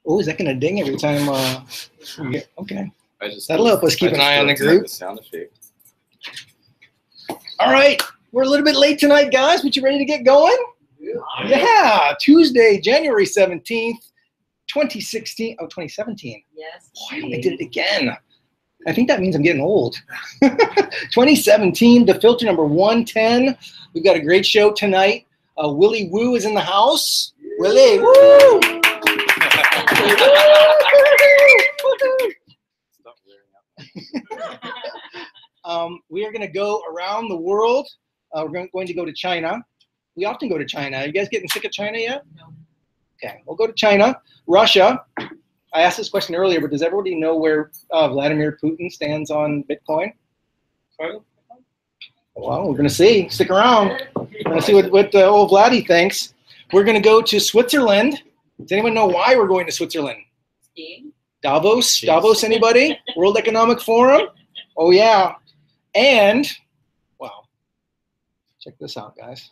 Oh, is that going to ding every time? Okay. That'll help us keep an eye on the group. The sound effect. All right. We're a little bit late tonight, guys, but you ready to get going? Yeah. Tuesday, January 17th, 2016. Oh, 2017. Yes. Boy, I did it again. I think that means I'm getting old. 2017, the filter number 110. We've got a great show tonight. Willy Woo is in the house. Willy Woo! We are going to go around the world. We're going to go to China. We often go to China. Are you guys getting sick of China yet? No. Okay, we'll go to China. Russia. I asked this question earlier, but does everybody know where Vladimir Putin stands on Bitcoin? Well, we're going to see. Stick around. We're going to see what old Vladdy thinks. We're going to go to Switzerland. Does anyone know why we're going to Switzerland? Skiing. Davos? Davos, anybody? World Economic Forum? Oh, yeah. And, wow, check this out, guys.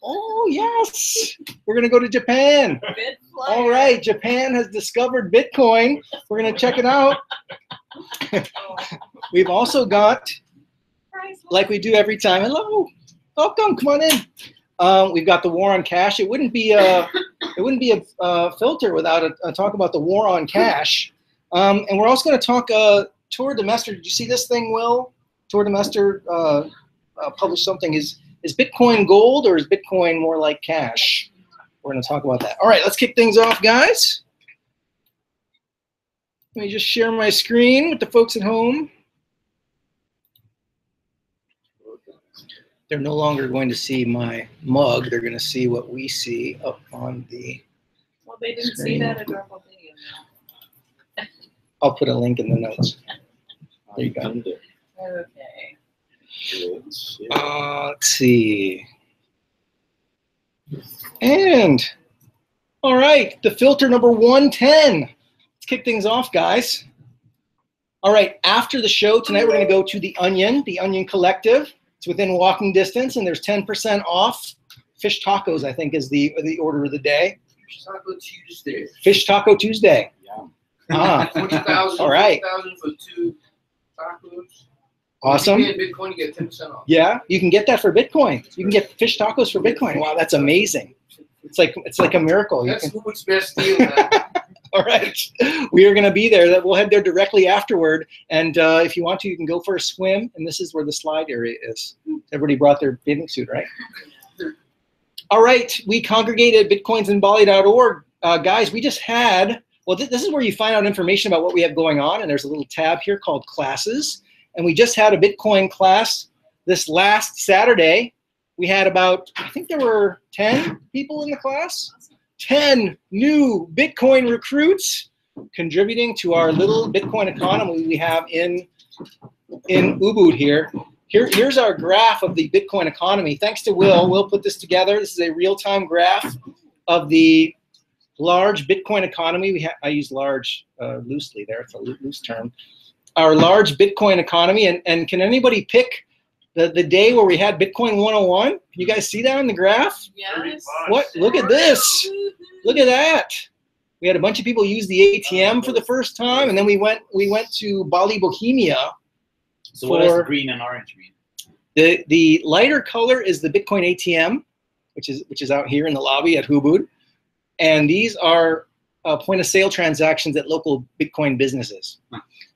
Oh, yes. We're going to go to Japan. Bitflyer. All right. Japan has discovered Bitcoin. We're going to check it out. We've also got, like we do every time, hello, welcome, come on in. We've got the war on cash. It wouldn't be a filter without a talk about the war on cash. And we're also going to talk Tour de Mestre. Did you see this thing, Will? Tour de Mestre published something. Is Bitcoin gold or is Bitcoin more like cash? We're going to talk about that. All right, let's kick things off, guys. Let me just share my screen with the folks at home. They're no longer going to see my mug. They're going to see what we see up on the Well, they didn't screen. see that adorable video. I'll put a link in the notes. There you go. Okay. Let's see. And, all right, the filter number 110. Let's kick things off, guys. All right, after the show tonight, we're going to go to the Onion Collective. It's within walking distance, and there's 10% off. Fish tacos, I think, is the order of the day. Fish Taco Tuesday. Fish Taco Tuesday. Yeah. 20,000. All right. 20,000 for 2 tacos. Awesome. If you pay in Bitcoin, you get 10% off. Yeah, you can get that for Bitcoin. You can get fish tacos for Bitcoin. Wow, that's amazing. It's like a miracle. That's Hoot's best deal, man. All right, we are going to be there. We'll head there directly afterward. And if you want to, you can go for a swim. And this is where the slide area is. Everybody brought their bathing suit, right? All right, we congregated at bitcoinsinbali.org. Guys, we just had, well, this is where you find out information about what we have going on. And there's a little tab here called classes. And we just had a Bitcoin class this last Saturday. We had about, I think there were 10 people in the class. 10 new Bitcoin recruits contributing to our little Bitcoin economy we have in Ubud here. Here's our graph of the Bitcoin economy. Thanks to Will. Will put this together. This is a real-time graph of the large Bitcoin economy. I use large loosely there. It's a loose term. Our large Bitcoin economy. And can anybody pick the day where we had Bitcoin 101? Can you guys see that on the graph? Yes. What? Look at this. Look at that. We had a bunch of people use the ATM for the first time, and then we went to Bali, Bohemia. So what does green and orange mean? The lighter color is the Bitcoin ATM, which is out here in the lobby at Ubud, and these are point of sale transactions at local Bitcoin businesses.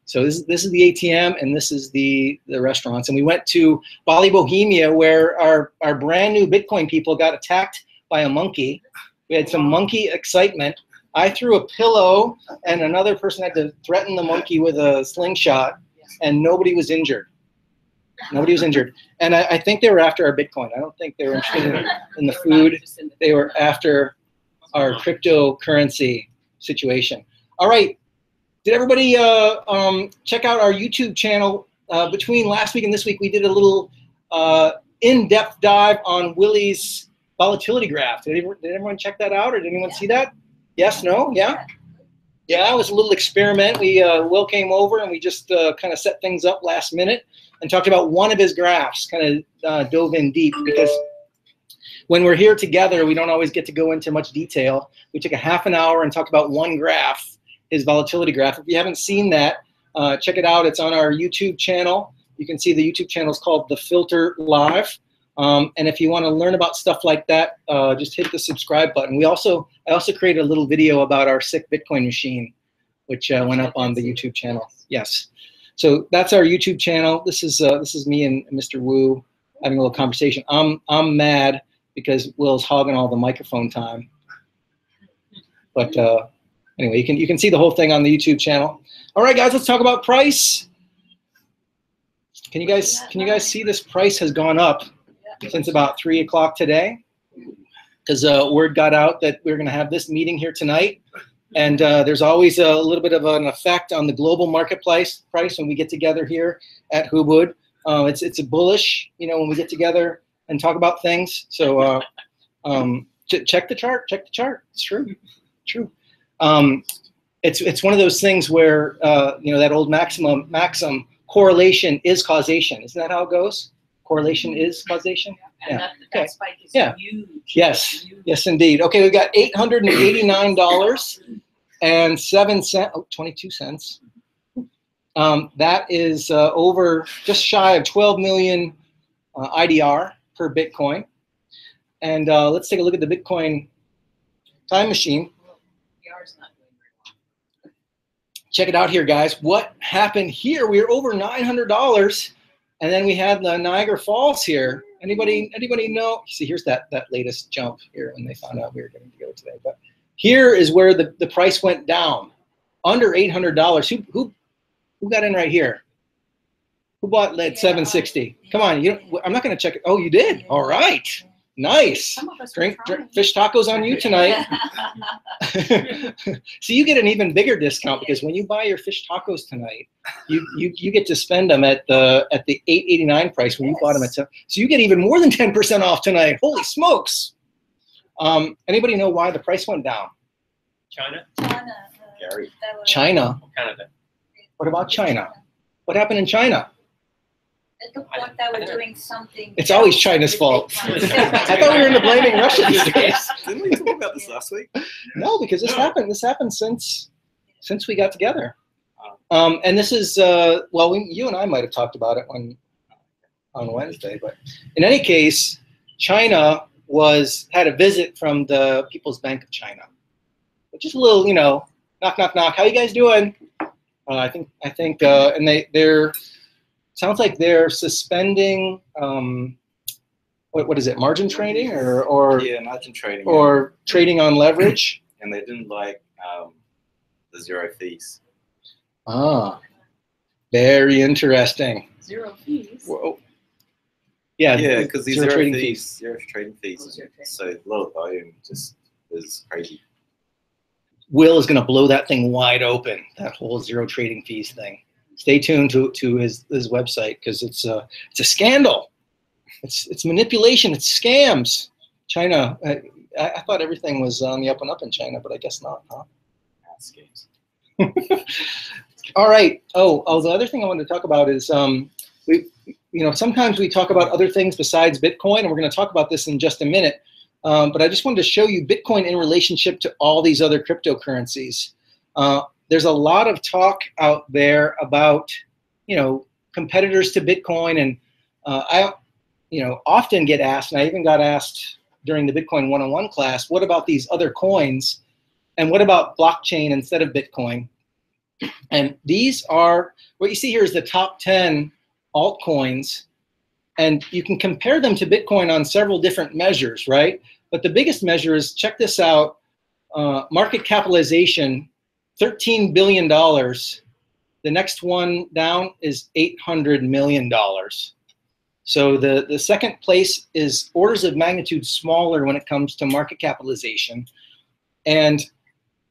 So this is the ATM, and this is the restaurants. And we went to Bali, Bohemia, where our brand new Bitcoin people got attacked by a monkey. We had some monkey excitement. I threw a pillow, and another person had to threaten the monkey with a slingshot, and nobody was injured. Nobody was injured. And I think they were after our Bitcoin. I don't think they were interested in the food. They were after our cryptocurrency situation. All right. Did everybody check out our YouTube channel? Between last week and this week, we did a little in-depth dive on Willy's volatility graph. Did everyone check that out, or did anyone see that? Yes, no, yeah? Yeah, it was a little experiment. Will came over and we just kind of set things up last minute and talked about one of his graphs, kind of dove in deep, because when we're here together, we don't always get to go into much detail. We took a half an hour and talked about one graph, his volatility graph. If you haven't seen that, check it out. It's on our YouTube channel. You can see the YouTube channel is called The Filter Live. And if you want to learn about stuff like that, just hit the subscribe button. I also created a little video about our sick Bitcoin machine, which went up on the YouTube channel. Yes. So that's our YouTube channel. This is me and Mr. Woo having a little conversation. I'm mad because Will's hogging all the microphone time. But anyway, you can see the whole thing on the YouTube channel. All right, guys, let's talk about price. Can you guys see this price has gone up since about 3 o'clock today? Because word got out that we're going to have this meeting here tonight, and there's always a little bit of an effect on the global marketplace price when we get together here at Hubud. It's a bullish, when we get together and talk about things. So check the chart. Check the chart. It's true. It's one of those things where that old maxim, correlation is causation. Isn't that how it goes? Correlation is causation. And Yeah. that spike is huge. Yes. Yes, indeed. Okay, we've got $889.07. 22 cents. That is over just shy of 12 million IDR per Bitcoin. And let's take a look at the Bitcoin time machine. PR's not doing very well. Check it out here, guys. What happened here? We were over $900, and then we had the Niagara Falls here. Anybody know? See, here's that latest jump here when they found out we were getting together today. But here is where the price went down, under $800. Who got in right here? Who bought at 760? Come on, I'm not going to check it. Oh, you did? All right. Nice. Some of us Drink were trying. fish tacos on you tonight. So you get an even bigger discount, because when you buy your fish tacos tonight, you get to spend them at the $8.89 price when you bought them at 7. So you get even more than 10% off tonight. Holy smokes! Anybody know why the price went down? China? Gary. China. Canada. What about China? What happened in China? At the point they were doing something. It's always China's fault. I thought we were into blaming Russia these days. Didn't we talk about this last week? No, because this happened. This happened since we got together. And this is you and I might have talked about it on Wednesday. But in any case, China had a visit from the People's Bank of China, which is a little, knock knock knock. How you guys doing? I think, and they're. Sounds like they're suspending, what is it, margin trading or yeah, margin trading, or trading on leverage? And they didn't like the zero fees. Ah, very interesting. 0 fees. Whoa. Yeah, because these zero trading fees. So low volume just is crazy. Will is going to blow that thing wide open, that whole zero trading fees thing. Stay tuned to his website, because it's a scandal. It's manipulation. It's scams. China. I thought everything was on the up and up in China, but I guess not, huh? Scams. All right. Oh, the other thing I wanted to talk about is sometimes we talk about other things besides Bitcoin, and we're going to talk about this in just a minute. But I just wanted to show you Bitcoin in relationship to all these other cryptocurrencies. There's a lot of talk out there about, competitors to Bitcoin, and I, often get asked, and I even got asked during the Bitcoin 101 class, what about these other coins, and what about blockchain instead of Bitcoin? And these are, what you see here is the top 10 altcoins, and you can compare them to Bitcoin on several different measures, right? But the biggest measure is, check this out, market capitalization, $13 billion. The next one down is $800 million. So the second place is orders of magnitude smaller when it comes to market capitalization. And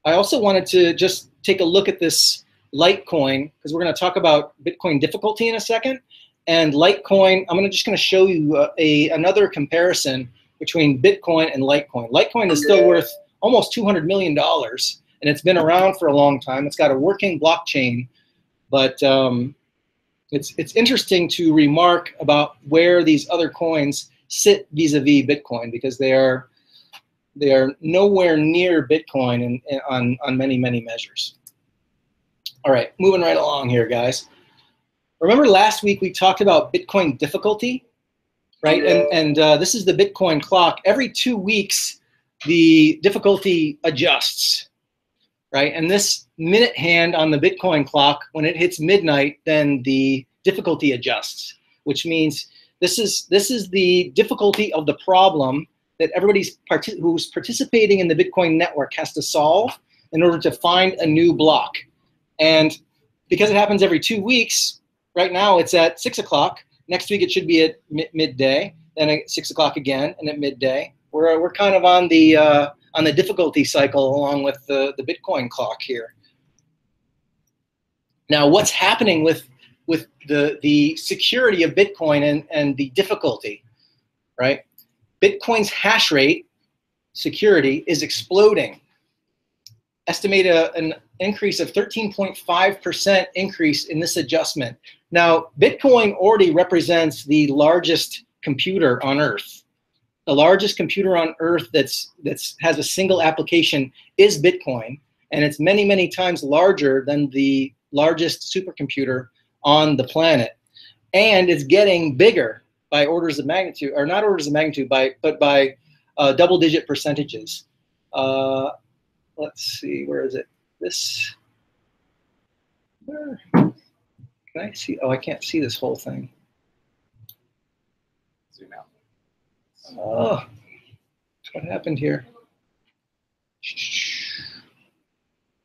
I also wanted to just take a look at this Litecoin, because we're going to talk about Bitcoin difficulty in a second. And Litecoin, I'm just going to show you another comparison between Bitcoin and Litecoin. Litecoin is still worth almost $200 million, and it's been around for a long time. It's got a working blockchain, but it's interesting to remark about where these other coins sit vis-a-vis Bitcoin, because they are nowhere near Bitcoin on many measures. All right, moving right along here, guys. Remember last week we talked about Bitcoin difficulty, right? And this is the Bitcoin clock. Every 2 weeks, the difficulty adjusts, right? And this minute hand on the Bitcoin clock, when it hits midnight, then the difficulty adjusts, which means this is the difficulty of the problem that everybody who's participating in the Bitcoin network has to solve in order to find a new block. And because it happens every 2 weeks, right now it's at 6 o'clock. Next week it should be at midday, then at 6 o'clock again, and at midday. We're kind of on the difficulty cycle along with the Bitcoin clock here. Now, what's happening with the security of Bitcoin and the difficulty, right? Bitcoin's hash rate security is exploding. Estimate an increase of 13.5% increase in this adjustment. Now, Bitcoin already represents the largest computer on Earth. The largest computer on Earth that's has a single application is Bitcoin, and it's many times larger than the largest supercomputer on the planet. And it's getting bigger by orders of magnitude, or not orders of magnitude, but by double-digit percentages. Let's see, where is it? Where? Can I see? Oh, I can't see this whole thing. Zoom out. Oh, what happened here?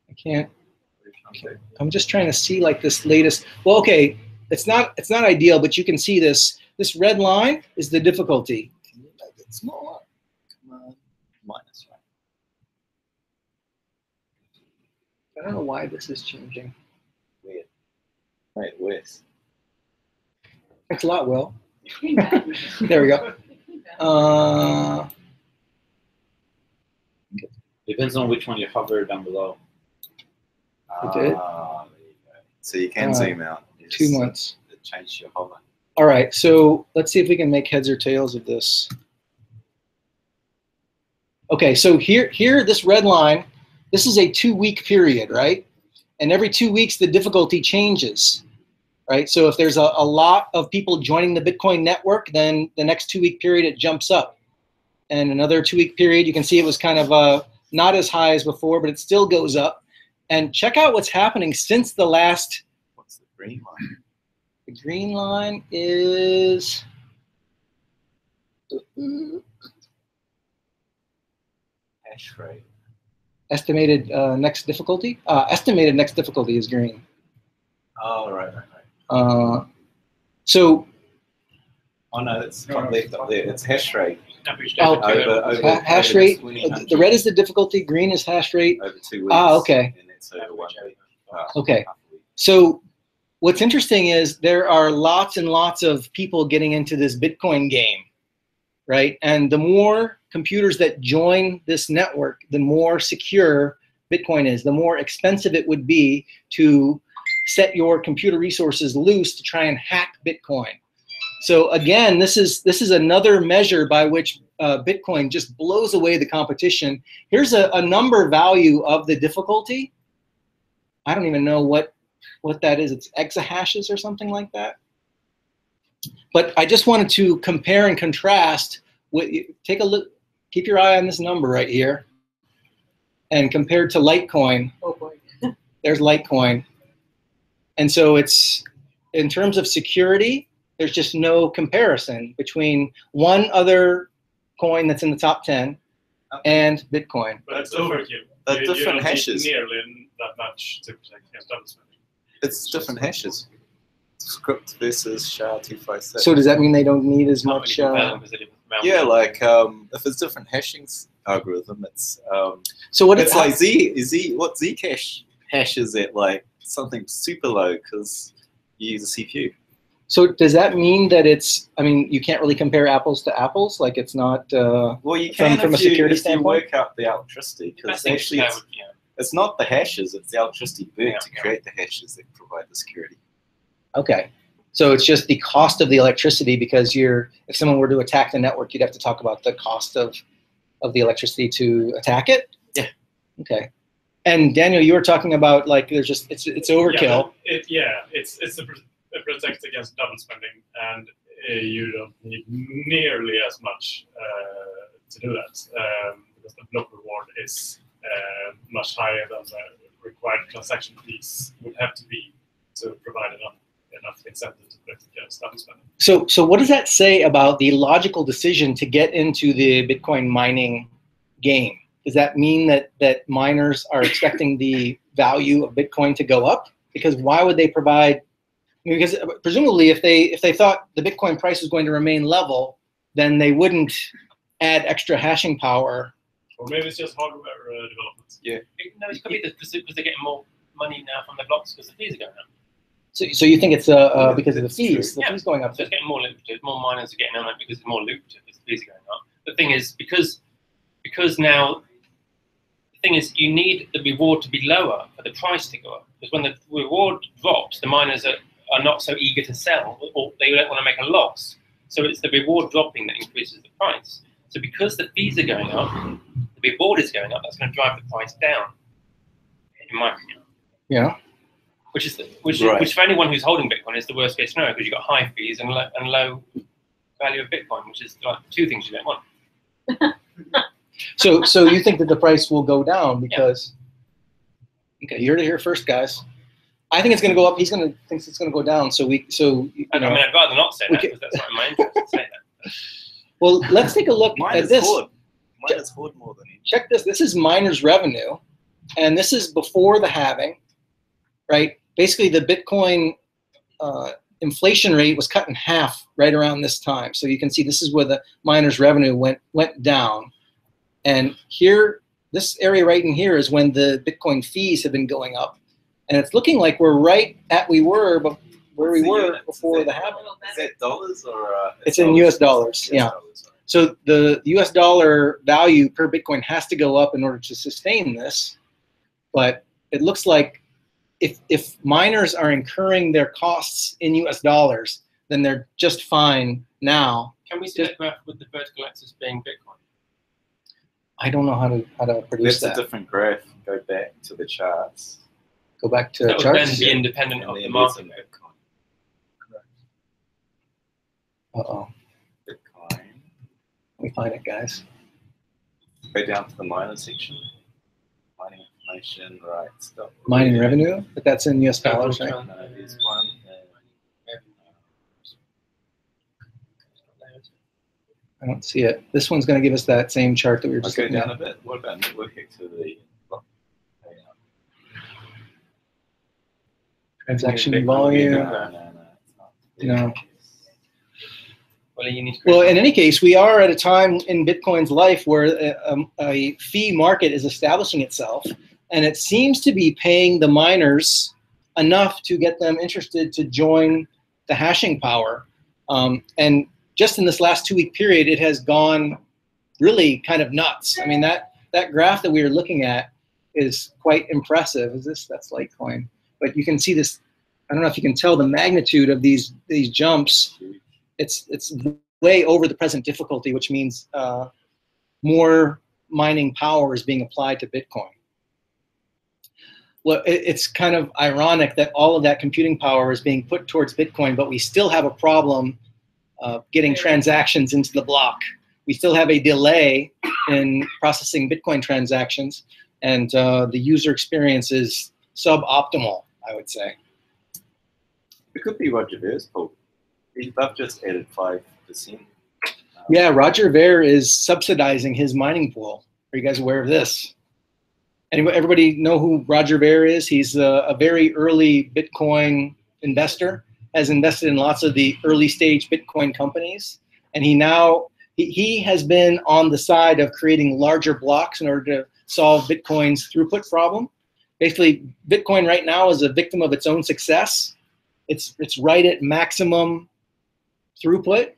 I can't. I'm just trying to see like this latest. Well, okay, it's not ideal, but you can see this. This red line is the difficulty. Can you make it smaller? Come on, minus, right? I don't know why this is changing. Weird. Right, worse. Thanks a lot, Will. There we go. Depends on which one you hover down below. It did? There you go. So you can zoom out. You 2 just months. change your hover. All right, so let's see if we can make heads or tails of this. Okay, so here, this red line, this is a 2-week period, right? And every 2 weeks, the difficulty changes, right? So if there's a lot of people joining the Bitcoin network, then the next 2-week period, it jumps up. And another 2-week period, you can see it was kind of not as high as before, but it still goes up. And check out what's happening since the last. What's the green line? The green line is. Hash rate. Estimated next difficulty. Estimated next difficulty is green. Oh, right. So. Oh no, it's top left up there. It's hash rate. Oh, over hash rate. The red is the difficulty. Green is hash rate. Over 2 weeks. Okay. And it's over 1 week. Okay. So what's interesting is there are lots and lots of people getting into this Bitcoin game, right? And the more computers that join this network, the more secure Bitcoin is, the more expensive it would be to set your computer resources loose to try and hack Bitcoin. So again, this is another measure by which Bitcoin just blows away the competition. Here's a number value of the difficulty. I don't even know what that is. It's exahashes or something like that. But I just wanted to compare and contrast. Take a look. Keep your eye on this number right here. And compared to Litecoin, Oh boy. there's Litecoin. And so it's, in terms of security, there's just no comparison between one other coin that's in the top 10 and Bitcoin. But it's overkill. They're You different don't need hashes. nearly that much to protect against double spending. It's different hashes. Script versus SHA-256. So does that mean they don't need as How much? many compare is a different amount? Yeah, like if it's different hashing algorithm, it's So what it's like Z. What Zcash hash is at like something super low because you use a CPU. So does that mean that it's, I mean, you can't really compare apples to apples? Like it's not, Well, you can from a if you, security if you standpoint? work out the electricity, Best because thing to actually know it's, would, you know, it's not the hashes, it's the electricity burnt Yeah, to yeah. create the hashes that provide the security. okay. So it's just the cost of the electricity because if someone were to attack the network, you'd have to talk about the cost of the electricity to attack it? Yeah. Okay. And Daniel, you were talking about like there's just, it's overkill. It protects against double spending, and you don't need nearly as much to do that because the block reward is much higher than the required transaction fees would have to be to provide enough incentive to protect against double spending. So what does that say about the logical decision to get into the Bitcoin mining game? Does that mean that miners are expecting the value of Bitcoin to go up? Because why would they provide? Because presumably, if they thought the Bitcoin price was going to remain level, then they wouldn't add extra hashing power. Or maybe it's just hardware development. Yeah. No, it could be because they're getting more money now from the blocks because the fees are going up. So you think it's because of the fees? The Yeah. fees going up. So it's getting more lucrative. More miners are getting on it because it's more lucrative because the fees are going up. The thing is, because now, the thing is, you need the reward to be lower for the price to go up. Because when the reward drops, the miners are not so eager to sell, or they don't want to make a loss. So it's the reward dropping that increases the price. So because the fees are going up, the reward is going up, that's going to drive the price down, in my opinion. Yeah. Which for anyone who's holding Bitcoin is the worst case scenario because you've got high fees and low value of Bitcoin, which is like two things you don't want. So you think that the price will go down because? Okay, you heard it here first, guys. I think it's going to go up. He thinks it's going to go down. So you know, I mean, I'd rather not say that because that's not in my interest to say that. Well, let's take a look at this. Miners hoard more than you. Check this. This is miners' revenue, and this is before the halving, right? Basically, the Bitcoin inflation rate was cut in half right around this time. So you can see this is where the miners' revenue went down, and here, this area right in here is when the Bitcoin fees have been going up, and it's looking like we're right at where we were before the halving. Is that dollars or? It's in US dollars. Yeah. Dollars, right. So the US dollar value per Bitcoin has to go up in order to sustain this, but it looks like if miners are incurring their costs in US dollars, then they're just fine now. Can we see that graph with the vertical axis being Bitcoin? I don't know how to produce That's that. a different graph. Go back to the charts. Go back to That would charts. then be independent And of the then market. there's a Bitcoin. Uh-oh. Bitcoin. Let me find it, guys. Go down to the miner section. Mining information, right? Stuff. Mining revenue, but that's in US dollars, right? No, there's one. I don't see it. This one's going to give us that same chart that we were I'll just go looking down at. a bit. What about network activity? Transaction volume. No, it's not. No. Well, you need to Well, in any case, we are at a time in Bitcoin's life where a fee market is establishing itself, and it seems to be paying the miners enough to get them interested to join the hashing power. And just in this last 2-week period, it has gone really kind of nuts. I mean, that graph that we were looking at is quite impressive. That's Litecoin. But you can see this, I don't know if you can tell the magnitude of these jumps. It's way over the present difficulty, which means more mining power is being applied to Bitcoin. Well, it's kind of ironic that all of that computing power is being put towards Bitcoin, but we still have a problem getting transactions into the block. We still have a delay in processing Bitcoin transactions, and the user experience is suboptimal, I would say. It could be Roger Ver's fault. They've just added 5%. Yeah, Roger Ver is subsidizing his mining pool. Are you guys aware of this? Everybody know who Roger Ver is? He's a very early Bitcoin investor, has invested in lots of the early stage Bitcoin companies. And he has been on the side of creating larger blocks in order to solve Bitcoin's throughput problem. basically Bitcoin right now is a victim of its own success. It's right at maximum throughput.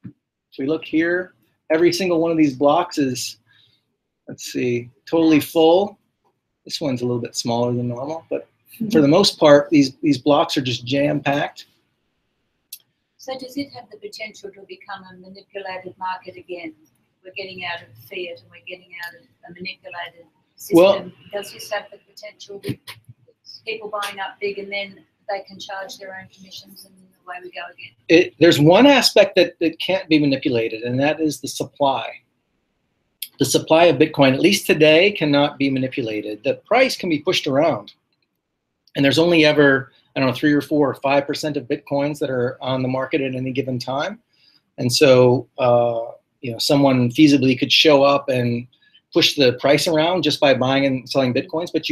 If we look here, every single one of these blocks is, let's see, totally full. This one's a little bit smaller than normal, but for the most part, these blocks are just jam-packed. So does it have the potential to become a manipulated market again? We're getting out of fiat and we're getting out of a manipulated system. Well, does this have the potential with people buying up big and then they can charge their own commissions and away we go again? There's one aspect that can't be manipulated, and that is the supply. The supply of Bitcoin, at least today, cannot be manipulated. The price can be pushed around. And there's only ever, I don't know, 3 or 4 or 5% of Bitcoins that are on the market at any given time. And so, you know, someone feasibly could show up and push the price around just by buying and selling Bitcoins. But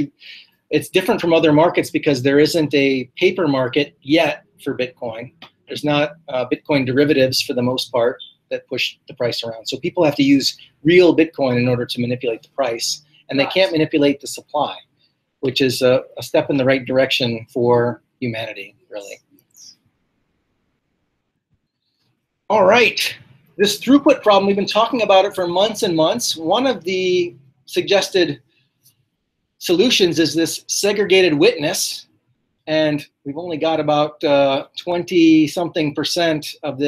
it's different from other markets because there isn't a paper market yet for Bitcoin. There's not Bitcoin derivatives for the most part that push the price around. So people have to use real Bitcoin in order to manipulate the price. And they can't manipulate the supply, which is a step in the right direction for humanity, really. All right, this throughput problem, we've been talking about it for months and months. One of the suggested solutions is this segregated witness, and we've only got about 20-something% of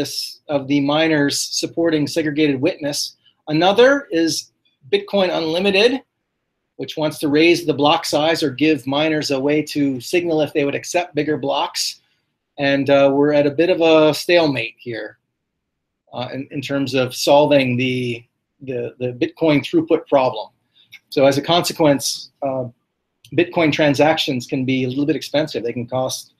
the miners supporting segregated witness. Another is Bitcoin Unlimited, which wants to raise the block size or give miners a way to signal if they would accept bigger blocks. And we're at a bit of a stalemate here in terms of solving the Bitcoin throughput problem. So as a consequence, Bitcoin transactions can be a little bit expensive. They can cost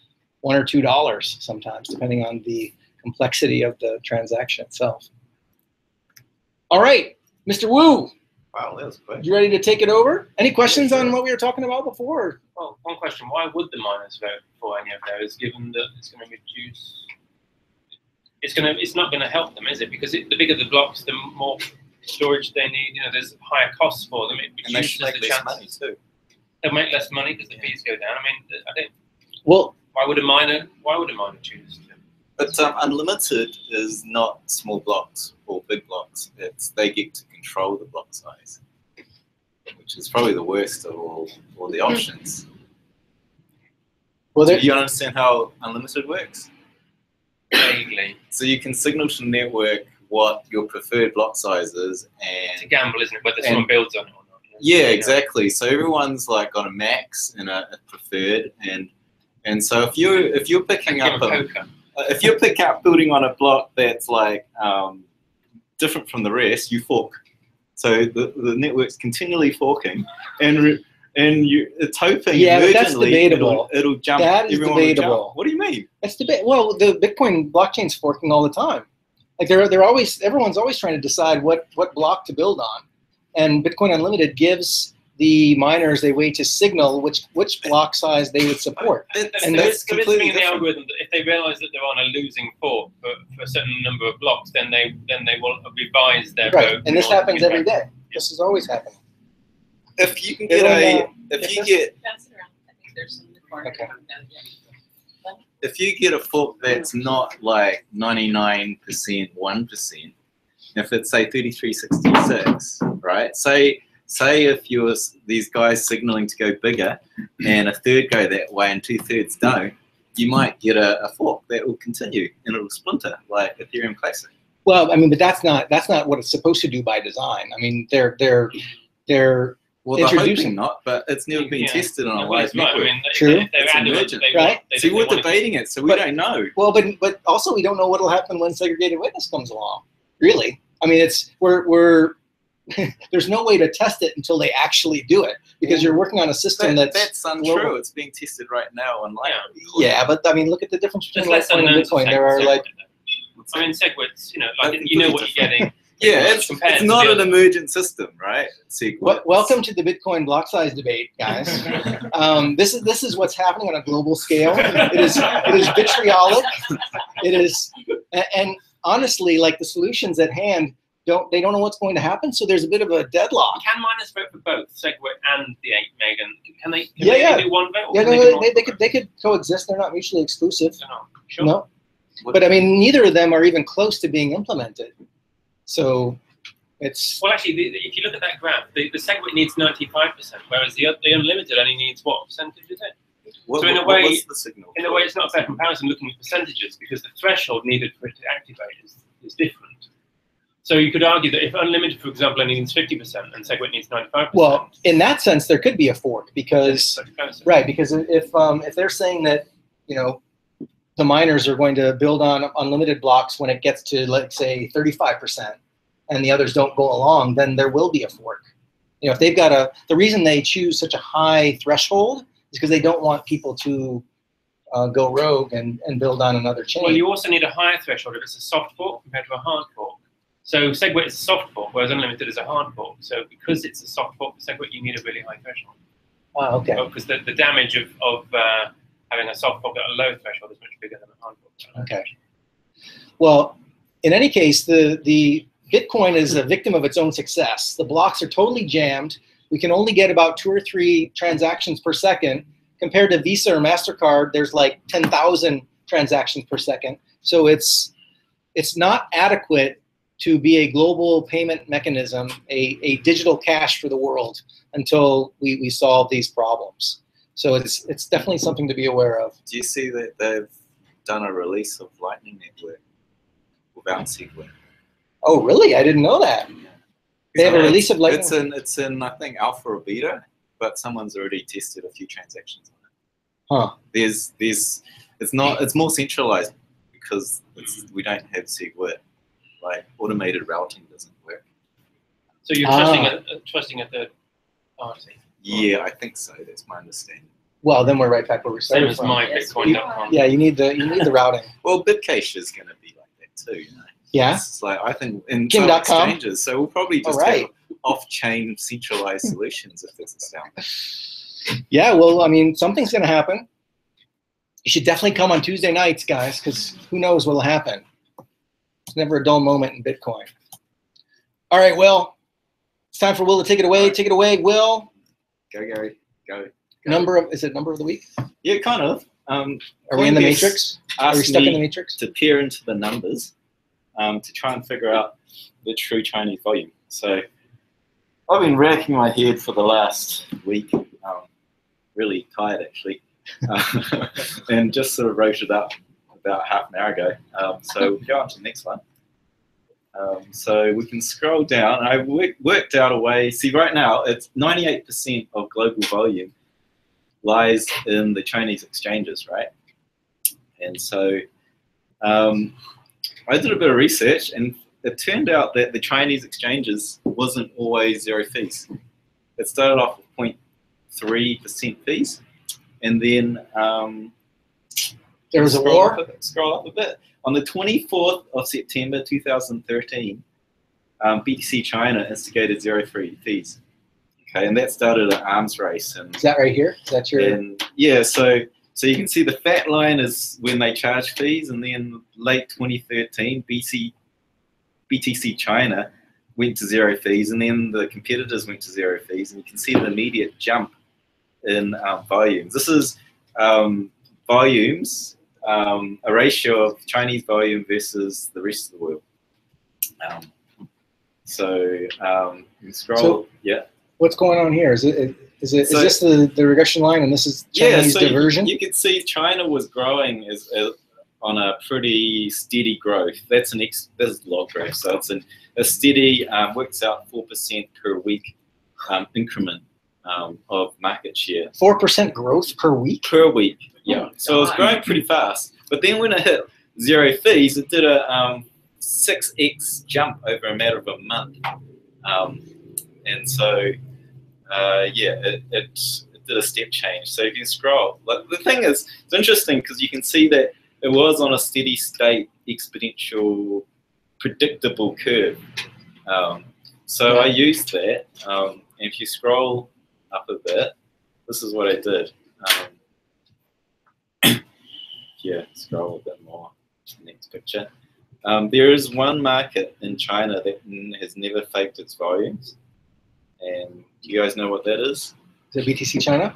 $1 or $2 sometimes, depending on the complexity of the transaction itself. All right, Mr. Woo. Wow, that was quick. You ready to take it over? Any questions on what we were talking about before? Well, one question: why would the miners vote for any of those, given that it's going to reduce? It's not going to help them, is it? Because the bigger the blocks, the more storage they need. You know, there's higher costs for them. It And they should make less money too. They'll make less money because the fees go down. I mean, I don't. Well, Why would a miner choose to? But unlimited is not small blocks or big blocks. They get to control the block size, which is probably the worst of all the options. well, Do you understand how unlimited works? Vaguely. So you can signal to the network what your preferred block size is, It's a and gamble, isn't it? Whether someone builds on it or not. yeah, exactly. So everyone's like got a max and a preferred, and so if you're picking up Poker. if you pick up building on a block that's like different from the rest, you fork. So the network's continually forking, and it's hoping Yeah, but that's emergently debatable. it'll jump. That is everyone will jump. debatable. What do you mean? that's debate. Well, the Bitcoin blockchain's forking all the time. Like everyone's always trying to decide what block to build on, and Bitcoin Unlimited gives the miners a way to signal which block size they would support. And There that's is completely something in the different. algorithm that if they realise that they're on a losing fork for a certain number of blocks, then they will revise their Right, vote. and this in order to happens get every back. day. This is always happening. If you can get Pass it around. I think there's some in the corner. Okay. if you get a fork that's not like 99% 1%, if it's say 3366, right? Say if you're these guys signaling to go bigger, and a third go that way and 2/3 don't, you might get a fork that will continue and it'll splinter like Ethereum Classic. Well, I mean, but that's not what it's supposed to do by design. I mean, they're Well, they're introducing- hoping not, but it's never been Yeah. tested on a No, well, live it's right. network. I mean, True. if they're It's adamant emergent. they Right. want, they See, we're want it- debating it, so we But- don't know. Well, but also we don't know what will happen when segregated witness comes along. Really, I mean, we're there's no way to test it until they actually do it because you're working on a system That's untrue. global. It's being tested right now online. Yeah, but I mean, look at the difference There's between less Litecoin and unknowns. Bitcoin. There are like I mean, SegWit's, you know, That's like you know what completely you're getting. Yeah, it's compared to not the an other- emergent system, right? welcome to the Bitcoin block size debate, guys. This is what's happening on a global scale. It is vitriolic. It is, and honestly, like the solutions at hand don't know what's going to happen. So there's a bit of a deadlock. Can miners vote for both SegWit and the 8 Megan? Can they? Can Yeah, they yeah. do one vote? Or Yeah, can no, they do they could coexist. They're not mutually exclusive. Sure. No, but I mean, neither of them are even close to being implemented. So it's Well, actually, if you look at that graph, the SegWit needs 95%, whereas the unlimited only needs what percentage is it? So in a way, what's the signal? In a way, it's not a fair comparison looking at percentages because the threshold needed for it to activate is different. So you could argue that if unlimited, for example, only needs 50% and SegWit needs 95%. well, in that sense, there could be a fork because right, because if they're saying that the miners are going to build on unlimited blocks when it gets to, let's say, 35%, and the others don't go along, then there will be a fork. If they've got the reason they choose such a high threshold is because they don't want people to go rogue and build on another chain. Well, you also need a higher threshold if it's a soft fork compared to a hard fork. So SegWit is a soft fork, whereas unlimited is a hard fork. So because it's a soft fork for SegWit, you need a really high threshold. Oh, okay. Because the damage of having a soft fork at a low threshold is much bigger than a hard fork. Okay. Well, in any case, the Bitcoin is a victim of its own success. The blocks are totally jammed. We can only get about 2 or 3 transactions per second. Compared to Visa or MasterCard, there's like 10,000 transactions per second. So it's not adequate to be a global payment mechanism, a digital cash for the world until we solve these problems. So it's definitely something to be aware of. Do you see that they've done a release of Lightning Network without SegWit? Oh, really? I didn't know that. They have a release of Lightning? It's in I think alpha or beta, but someone's already tested a few transactions on it. Huh. It's more centralized because we don't have SegWit. Like automated routing doesn't work. So you're trusting a third party? Yeah, I think so. That's my understanding. Well, then we're right back where we Same started as from. mybitcoin.com. Yeah, you need the routing. Well, Bitcache is going to be like that too. Yeah. It's like I think in Kim.com. some exchanges, so we'll probably just have off-chain centralized solutions if this is down. Yeah. Well, I mean, something's going to happen. You should definitely come on Tuesday nights, guys, because who knows what'll happen. It's never a dull moment in Bitcoin. All right, Will. It's time for Will to take it away. Take it away, Will. Go, Gary. Go. Is it number of the week? Yeah, kind of. Are we in the matrix? Are we stuck in the matrix? To peer into the numbers to try and figure out the true Chinese volume. So I've been racking my head for the last week. Really tired, actually. And just sort of wrote it up about half an hour ago. So we'll go on to the next one. So we can scroll down. I worked out a way. See, right now, it's 98% of global volume lies in the Chinese exchanges, right? And so I did a bit of research, and it turned out that the Chinese exchanges wasn't always 0 fees. It started off with 0.3% fees, and then there was a war. Scroll up a bit. On the 24th of September 2013, BTC China instigated 0 fees. Okay, and that started an arms race. And is that right here? Is that your? And yeah, so you can see the fat line is when they charge fees, and then late 2013, BTC China went to 0 fees, and then the competitors went to 0 fees, and you can see the immediate jump in volumes. This is volumes, a ratio of Chinese volume versus the rest of the world. You can scroll. Yeah. What's going on here? Is this the regression line, and this is Chinese diversion? You could see China was growing as on a pretty steady growth. This is log growth, so it's a steady works out 4% per week increment of market share. 4% growth per week? Per week, yeah. So it was growing pretty fast. But then when it hit 0 fees, it did a 6x jump over a matter of a month. And so, it did a step change. So you can scroll. Like, the thing is, it's interesting because you can see that it was on a steady state, exponential, predictable curve. So I used that. And if you scroll up a bit, this is what I did. Scroll a bit more to the next picture. There is one market in China that has never faked its volumes. And do you guys know what that is? Is it BTC China?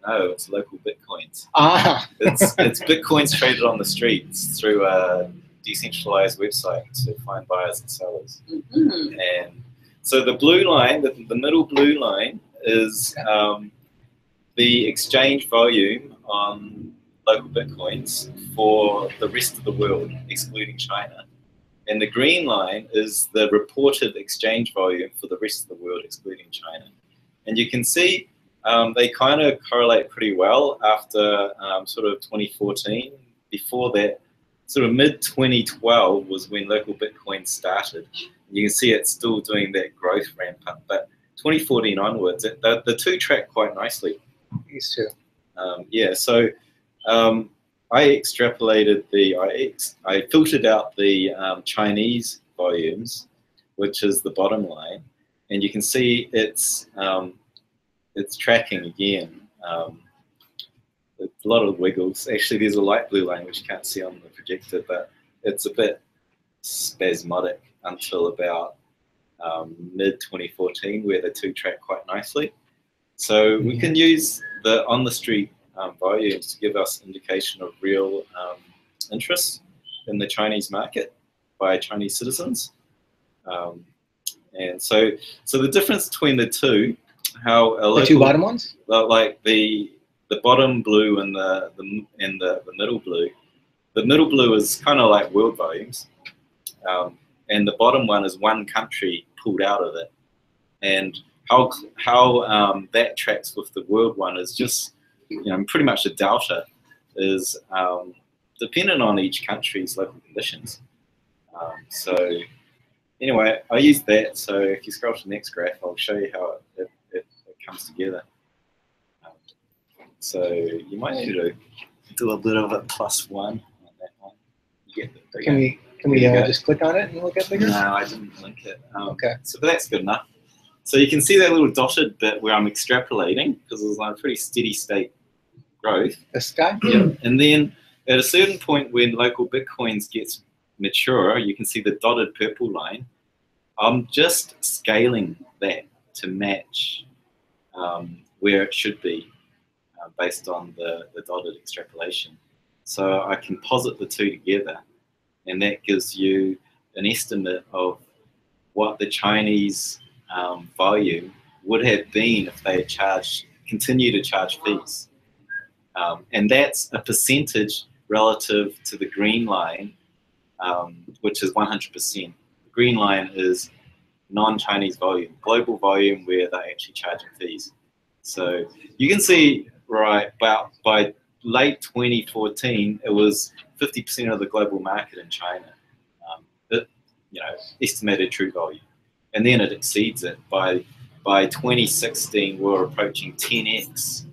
No, it's local Bitcoins. Ah. It's Bitcoins traded on the streets through a decentralized website to find buyers and sellers. And so the blue line, the middle blue line is the exchange volume on local Bitcoins for the rest of the world, excluding China. And the green line is the reported exchange volume for the rest of the world, excluding China. And you can see they kind of correlate pretty well after sort of 2014. Before that, sort of mid-2012 was when local Bitcoin started. You can see it's still doing that growth ramp up. But 2014 onwards, the two track quite nicely. These two. Yeah, so I extrapolated I filtered out the Chinese volumes, which is the bottom line, and you can see it's tracking again. A lot of wiggles. Actually, there's a light blue line which you can't see on the projector, but it's a bit spasmodic until about mid 2014, where the two track quite nicely. So we can use the on the street volumes to give us indication of real interest in the Chinese market by Chinese citizens. And so the difference between the two, how a local, the two bottom ones, like the bottom blue and the middle blue. The middle blue is kind of like world volumes, and the bottom one is one country pulled out of it. And how that tracks with the world one is just, pretty much the delta is dependent on each country's local conditions. So anyway, I used that. So if you scroll to the next graph, I'll show you how it comes together. So you might need to do a bit of a +1 on that one. You get the can we just click on it and look at figures? No, I didn't link it. Okay. So that's good enough. So you can see that little dotted bit where I'm extrapolating, because it's like a pretty steady state growth. This guy? Yeah. And then at a certain point when local Bitcoins gets mature, you can see the dotted purple line. I'm just scaling that to match where it should be based on the dotted extrapolation. So I can posit the two together, and that gives you an estimate of what the Chinese volume would have been if they had continue to charge fees. And that's a percentage relative to the green line, which is 100%. The green line is non-Chinese volume, global volume where they're actually charging fees. So you can see, right, by late 2014, it was 50% of the global market in China, estimated true volume. And then it exceeds it. By 2016, we're approaching 10x.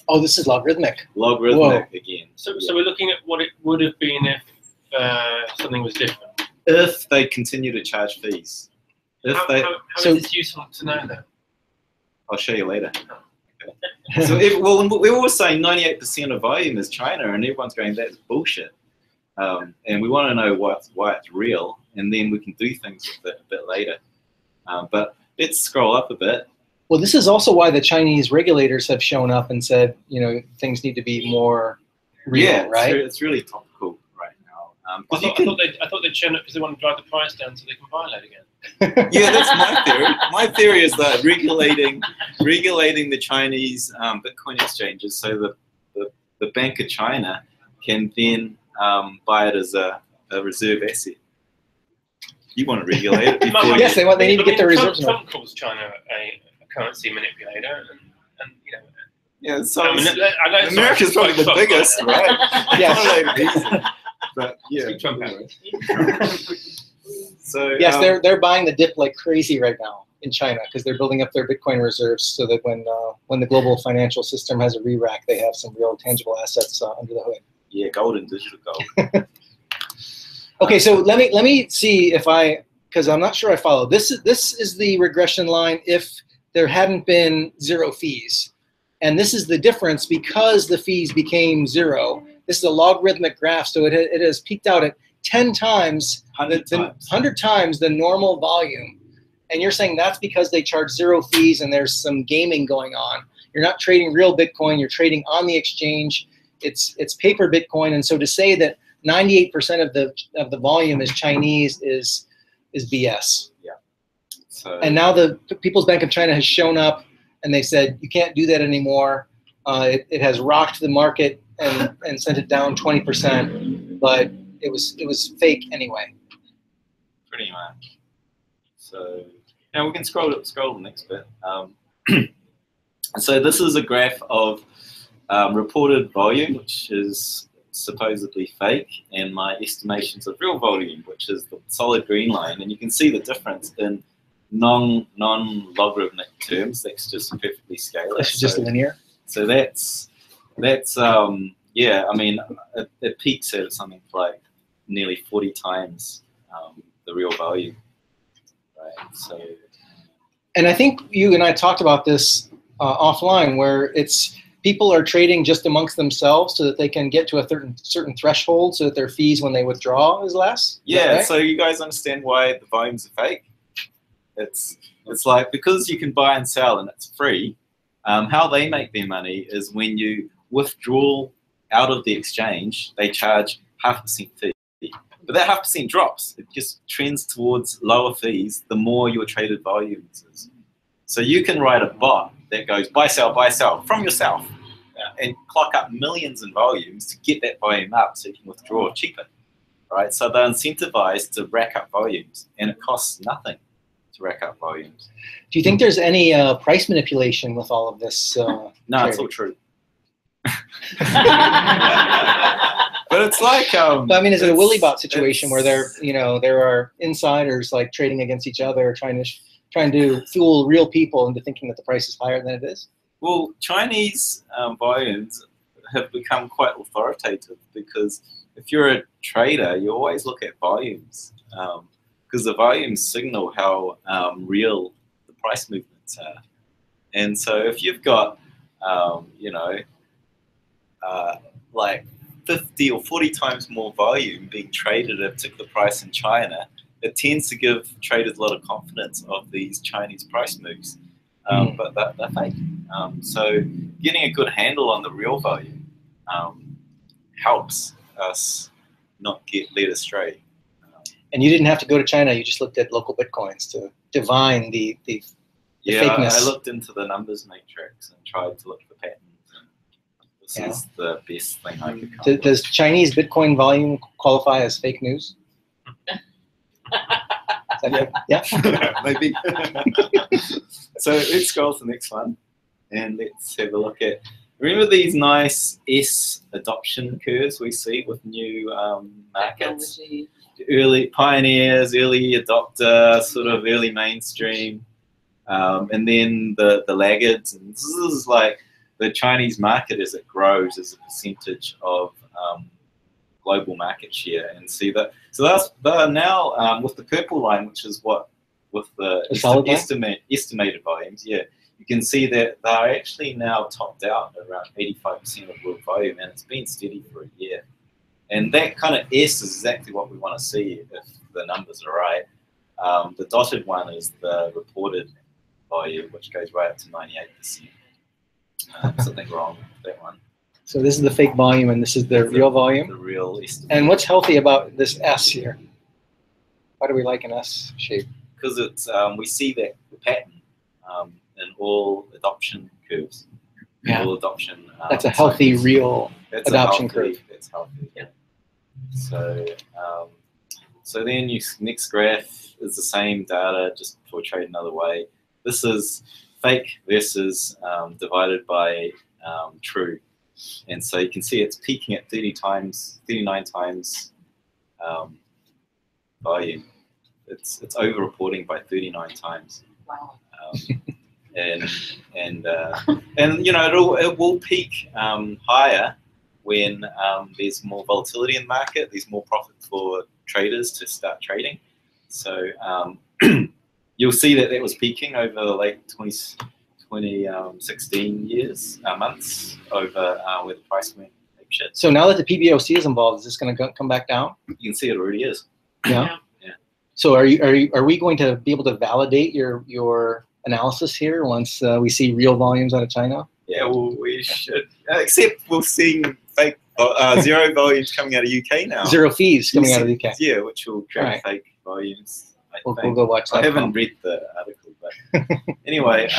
Oh, this is logarithmic. Logarithmic again. So we're looking at what it would have been if something was different. If they continue to charge fees. How is this useful to know, though? I'll show you later. Okay. So we're all saying 98% of volume is China, and everyone's going, that's bullshit. And we want to know why it's real, and then we can do things with it a bit later. But let's scroll up a bit. Well, this is also why the Chinese regulators have shown up and said, things need to be more real, right? It's really topical right now. I thought they'd shown up because they want to drive the price down so they can violate again. Yeah, that's my theory. My theory is that regulating the Chinese Bitcoin exchanges so the Bank of China can then buy it as a reserve asset. You want to regulate it before yes, they need to get their reserves. Trump calls China a currency manipulator, and yeah, so America's probably the biggest, right? Yes. But yeah. Trump So yes, they're buying the dip like crazy right now in China because they're building up their Bitcoin reserves so that when the global financial system has a re-rack, they have some real tangible assets under the hood. Yeah, gold and digital gold. Okay, so let me see if because I'm not sure I follow. This is the regression line if there hadn't been zero fees. And this is the difference because the fees became zero. This is a logarithmic graph, so it has peaked out at 10 times, 100 times. 100 times the normal volume. And you're saying that's because they charge 0 fees and there's some gaming going on. You're not trading real Bitcoin. You're trading on the exchange. It's paper Bitcoin. And so to say that 98% of the volume is Chinese is BS. Yeah. So, and now the People's Bank of China has shown up and they said you can't do that anymore. It has rocked the market and sent it down 20%, but it was fake anyway. pretty much. So now we can scroll the next bit. So this is a graph of reported volume, which is supposedly fake, and my estimations of real volume, which is the solid green line. And you can see the difference in non-logarithmic terms. That's just perfectly scalar. This is just linear. So that's yeah. I mean, it peaks at something like nearly 40 times the real value, right? So. And I think you and I talked about this offline, where it's people are trading just amongst themselves so that they can get to a certain threshold so that their fees when they withdraw is less. Yeah, right? so you guys understand why the volumes are fake? It's like, because you can buy and sell and it's free, how they make their money is when you withdraw out of the exchange, they charge 0.5% fee. But that 0.5% drops. It just trends towards lower fees the more your traded volume is. So you can write a bot that goes buy, sell from yourself and clock up millions in volumes to get that volume up so you can withdraw cheaper, right? So they're incentivized to rack up volumes, and it costs nothing to rack up volumes. Do you think there's any price manipulation with all of this? No, trading? it's all true. But it's like But I mean, is it a Willy bot situation where there are insiders like trading against each other, trying to fool real people into thinking that the price is higher than it is? Well, Chinese volumes have become quite authoritative, because if you're a trader, you always look at volumes, because the volumes signal how real the price movements are. And so if you've got, like 50 or 40 times more volume being traded at a particular price in China, it tends to give traders a lot of confidence of these Chinese price moves. But they're fake. So getting a good handle on the real volume helps us not get led astray. And you didn't have to go to China. You just looked at local Bitcoins to divine the fakeness. I looked into the numbers matrix and tried to look for patterns. This is the best thing I could come up Does Chinese Bitcoin volume qualify as fake news? Yeah. Maybe. So let's go to the next one, and let's have a look at. Remember these nice S adoption curves we see with new markets? Technology. Early pioneers, early adopter, sort of early mainstream, and then the laggards. And this is like the Chinese market as it grows as a percentage of global market share. And see that, so they're now with the purple line, which is what with the estimated volumes. Yeah, you can see that they're actually now topped out around 85% of world volume, and it's been steady for a year. And that kind of S is exactly what we want to see if the numbers are right. The dotted one is the reported volume, which goes right up to 98%. Something wrong with that one. So this is the fake volume, and this is the real volume. The real estimate. And what's healthy about this S here? Why do we like an S shape? Because it's we see that the pattern in all adoption curves. Yeah. All adoption. That's a healthy, real adoption curve. That's healthy. Yeah. So so then your next graph is the same data, just portrayed another way. This is fake versus divided by true. And so you can see it's peaking at 39 times volume. It's over-reporting by 39 times. Wow. And it will peak higher when there's more volatility in the market. There's more profit for traders to start trading. So you'll see that was peaking over the late 2016 months over where the price went shit. So now that the PBOC is involved, is this going to come back down? You can see it already is. Yeah. Yeah. So are we going to be able to validate your analysis here once we see real volumes out of China? Yeah, well, we should. Except we're seeing fake zero volumes coming out of UK now. Zero fees coming out of the UK. Yeah, which will create Right. fake volumes. We'll go watch that. I haven't read the article, but anyway.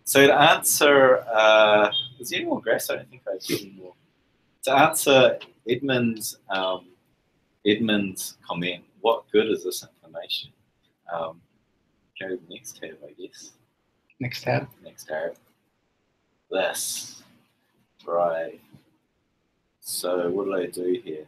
So to answer, is there any more graphs? I don't think I have any more. To answer Edmund's comment, what good is this information? Go to the next tab, I guess. Next tab. Next tab. This. Right. So what did I do here?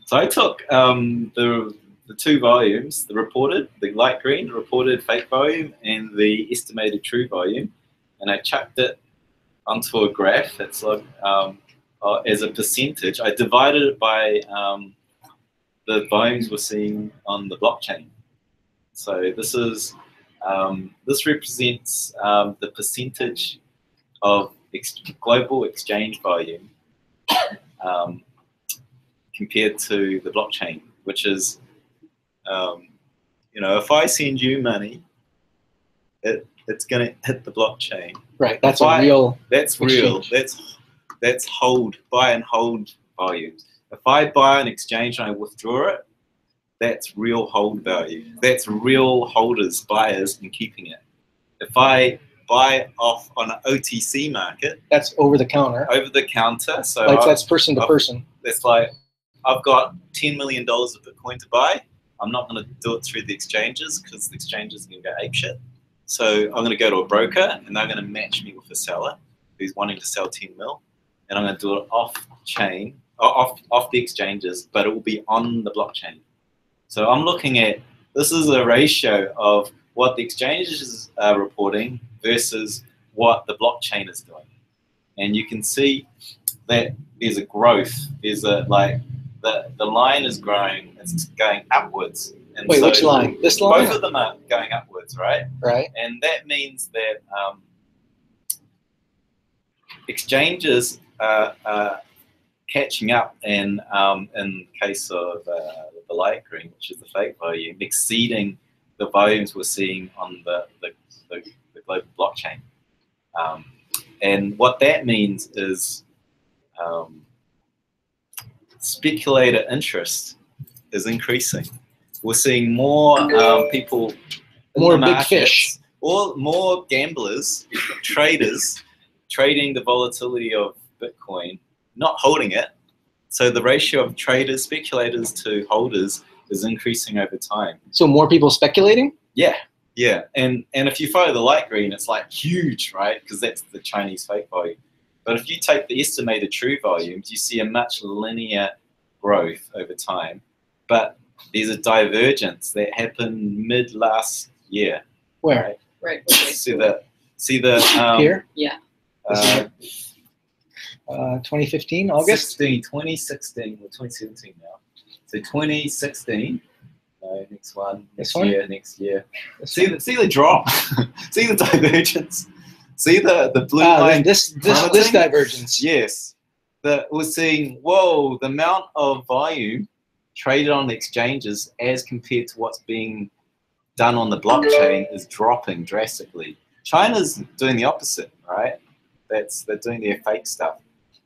So I took the two volumes, the reported, the light green, the reported fake volume, and the estimated true volume, and I chucked it onto a graph. It's like as a percentage. I divided it by the volumes we're seeing on the blockchain. So this is this represents the percentage of global exchange volume compared to the blockchain, which is, you know, if I send you money, it's going to hit the blockchain. Right. That's a real. That's real. That's buy and hold volumes. If I buy an exchange and I withdraw it, that's real hold value. That's real holders, buyers, and keeping it. If I buy off on an OTC market, that's over the counter. Over the counter. So like that's person to person. That's like I've got $10 million of Bitcoin to buy. I'm not going to do it through the exchanges because the exchanges are going to go apeshit. So I'm going to go to a broker and they're going to match me with a seller who's wanting to sell 10 mil, and I'm going to do it off chain, off the exchanges, but it will be on the blockchain. So I'm looking at, this is a ratio of what the exchanges are reporting versus what the blockchain is doing. And you can see that there's a growth. There's a, like, the line is growing, it's going upwards. And wait, so which line? This line? Both of them are going upwards, right? Right. And that means that exchanges are catching up, and in the case of the light green, which is the fake volume, exceeding the volumes we're seeing on the global blockchain. And what that means is speculator interest is increasing. We're seeing more people, more in the big markets, fish, or more gamblers, traders, trading the volatility of Bitcoin, not holding it. So the ratio of traders, speculators to holders is increasing over time. So more people speculating? Yeah, yeah. And if you follow the light green, it's like huge, right? Because that's the Chinese fake volume. But if you take the estimated true volumes, you see a much linear growth over time. But there's a divergence that happened mid last year. Where? Right. See the here? Yeah. 2015, August? 2016, or 2017 now. So 2016, next one, next year. See the drop, see the divergence, see the blue line. This divergence. Yes, we're seeing, whoa, the amount of volume traded on the exchanges as compared to what's being done on the blockchain is dropping drastically. China's doing the opposite, right? They're doing their fake stuff.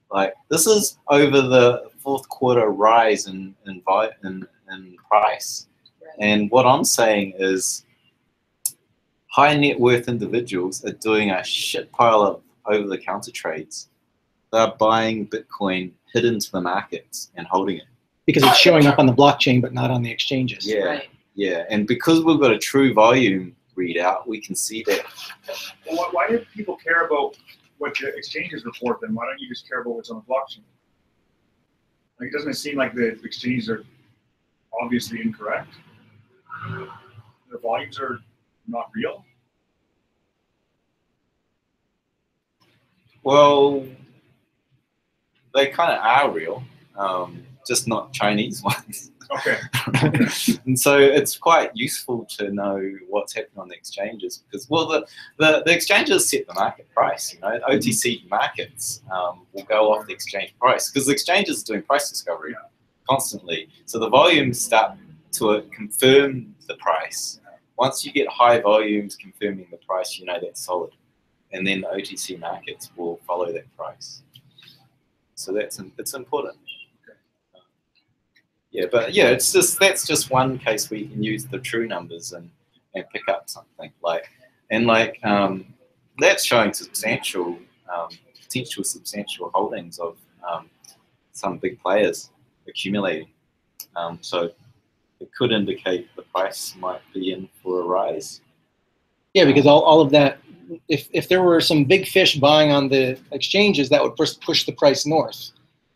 Like, this is over the fourth quarter rise in price. Right. And what I'm saying is high net worth individuals are doing a shit pile of over-the-counter trades. They're buying Bitcoin hidden to the markets and holding it. Because it's showing up on the blockchain, but not on the exchanges. Yeah, Right. yeah. And because we've got a true volume readout, we can see that. Well, why do people care about what the exchanges report then? Why don't you just care about what's on the blockchain? Like, doesn't it seem like the exchanges are obviously incorrect? The volumes are not real? Well, they kind of are real. just not Chinese ones. Okay. And so it's quite useful to know what's happening on the exchanges because, well, the exchanges set the market price. You know, OTC markets will go off the exchange price because the exchanges are doing price discovery constantly. So the volumes start to confirm the price. Once you get high volumes confirming the price, you know that's solid. And then the OTC markets will follow that price. So it's important. Yeah, but yeah, that's just one case where you can use the true numbers and pick up something that's showing substantial potential substantial holdings of some big players accumulating. So it could indicate the price might be in for a rise. Yeah, because all of that, if there were some big fish buying on the exchanges, that would first push the price north.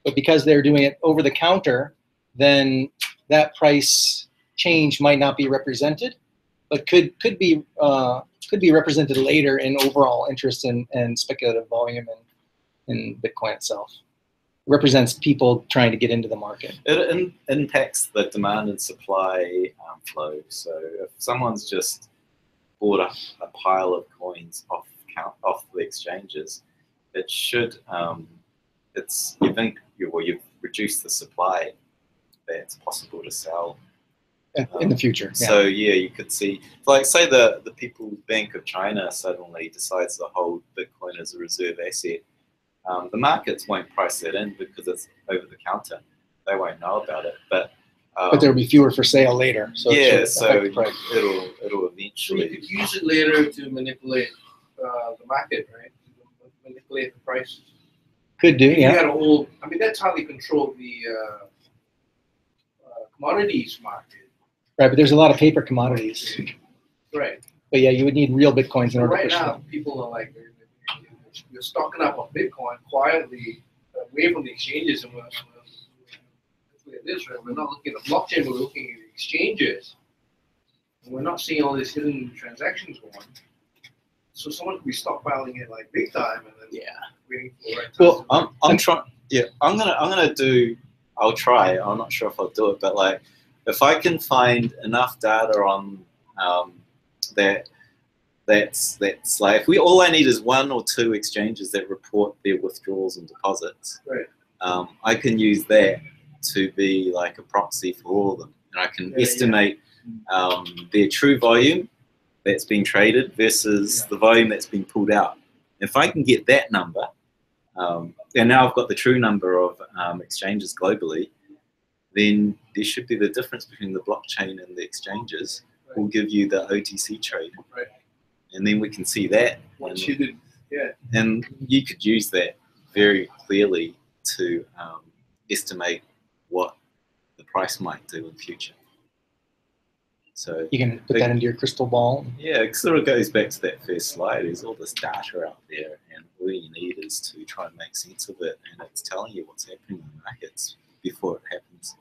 But because they're doing it over the counter, then that price change might not be represented, but could be represented later in overall interest and speculative volume in Bitcoin itself. It represents people trying to get into the market. It impacts the demand and supply flow. So if someone's just bought a pile of coins off the exchanges, it should you've reduced the supply that's possible to sell in the future. Yeah. So yeah, you could see, like, say the People's Bank of China suddenly decides to hold Bitcoin as a reserve asset. The markets won't price that in because it's over the counter. They won't know about it, but there will be fewer for sale later. So yeah, so it'll So you eventually. could use it later to manipulate the market, right? Manipulate the prices. Could do, You yeah. got a whole. I mean, that's how they control the commodities market. Right, but there's a lot of paper commodities. Right. But yeah, you would need real Bitcoins in order Right to push now, them. people are like, you're stocking up on Bitcoin quietly away from the exchanges, and we're looking at this, right? We're not looking at the blockchain, we're looking at the exchanges. And we're not seeing all these hidden transactions going. So someone could be stockpiling it like big time, and then waiting for the right time. Well, I'm trying. Yeah, I'm gonna do. I'll try. I'm not sure if I'll do it, but like, if I can find enough data on that's like, if all I need is 1 or 2 exchanges that report their withdrawals and deposits. Right. I can use that to be like a proxy for all of them, and I can estimate their true volume that's being traded versus the volume that's been pulled out. If I can get that number, and now I've got the true number of exchanges globally, then there should be the difference between the blockchain and the exchanges will give you the OTC trade. Right. And then we can see that. Once you did, And you could use that very clearly to estimate what the price might do in the future. So You can put that into your crystal ball. yeah, it sort of goes back to that first slide. There's all this data out there, and all you need is to try and make sense of it, and it's telling you what's happening in the markets before it happens.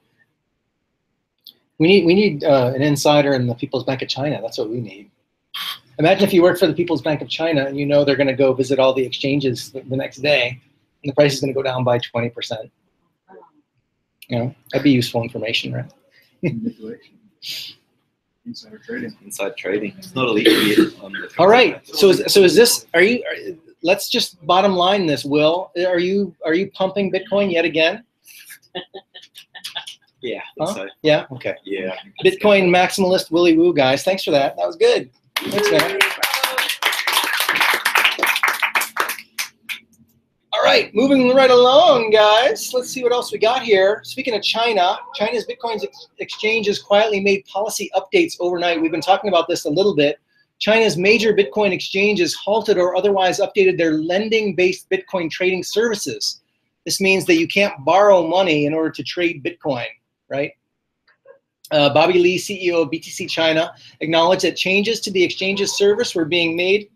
We need an insider in the People's Bank of China. That's what we need. Imagine if you work for the People's Bank of China and you know they're going to go visit all the exchanges the next day, and the price is going to go down by 20%. You know, that'd be useful information, right? Manipulation. Insider trading. Inside trading. It's not illegal yet. On the All right. So is this? Let's just bottom line this. Will, are you pumping Bitcoin yet again? Yeah. Huh? So, Yeah. Okay. yeah. Bitcoin maximalist Willy Woo, guys. Thanks for that. That was good. Thanks, man. All right, moving right along, guys. Let's see what else we got here. Speaking of China, China's Bitcoin exchanges quietly made policy updates overnight. We've been talking about this a little bit. China's major Bitcoin exchanges halted or otherwise updated their lending-based Bitcoin trading services. This means that you can't borrow money in order to trade Bitcoin, right? Bobby Lee, CEO of BTC China, acknowledged that changes to the exchange's service were being made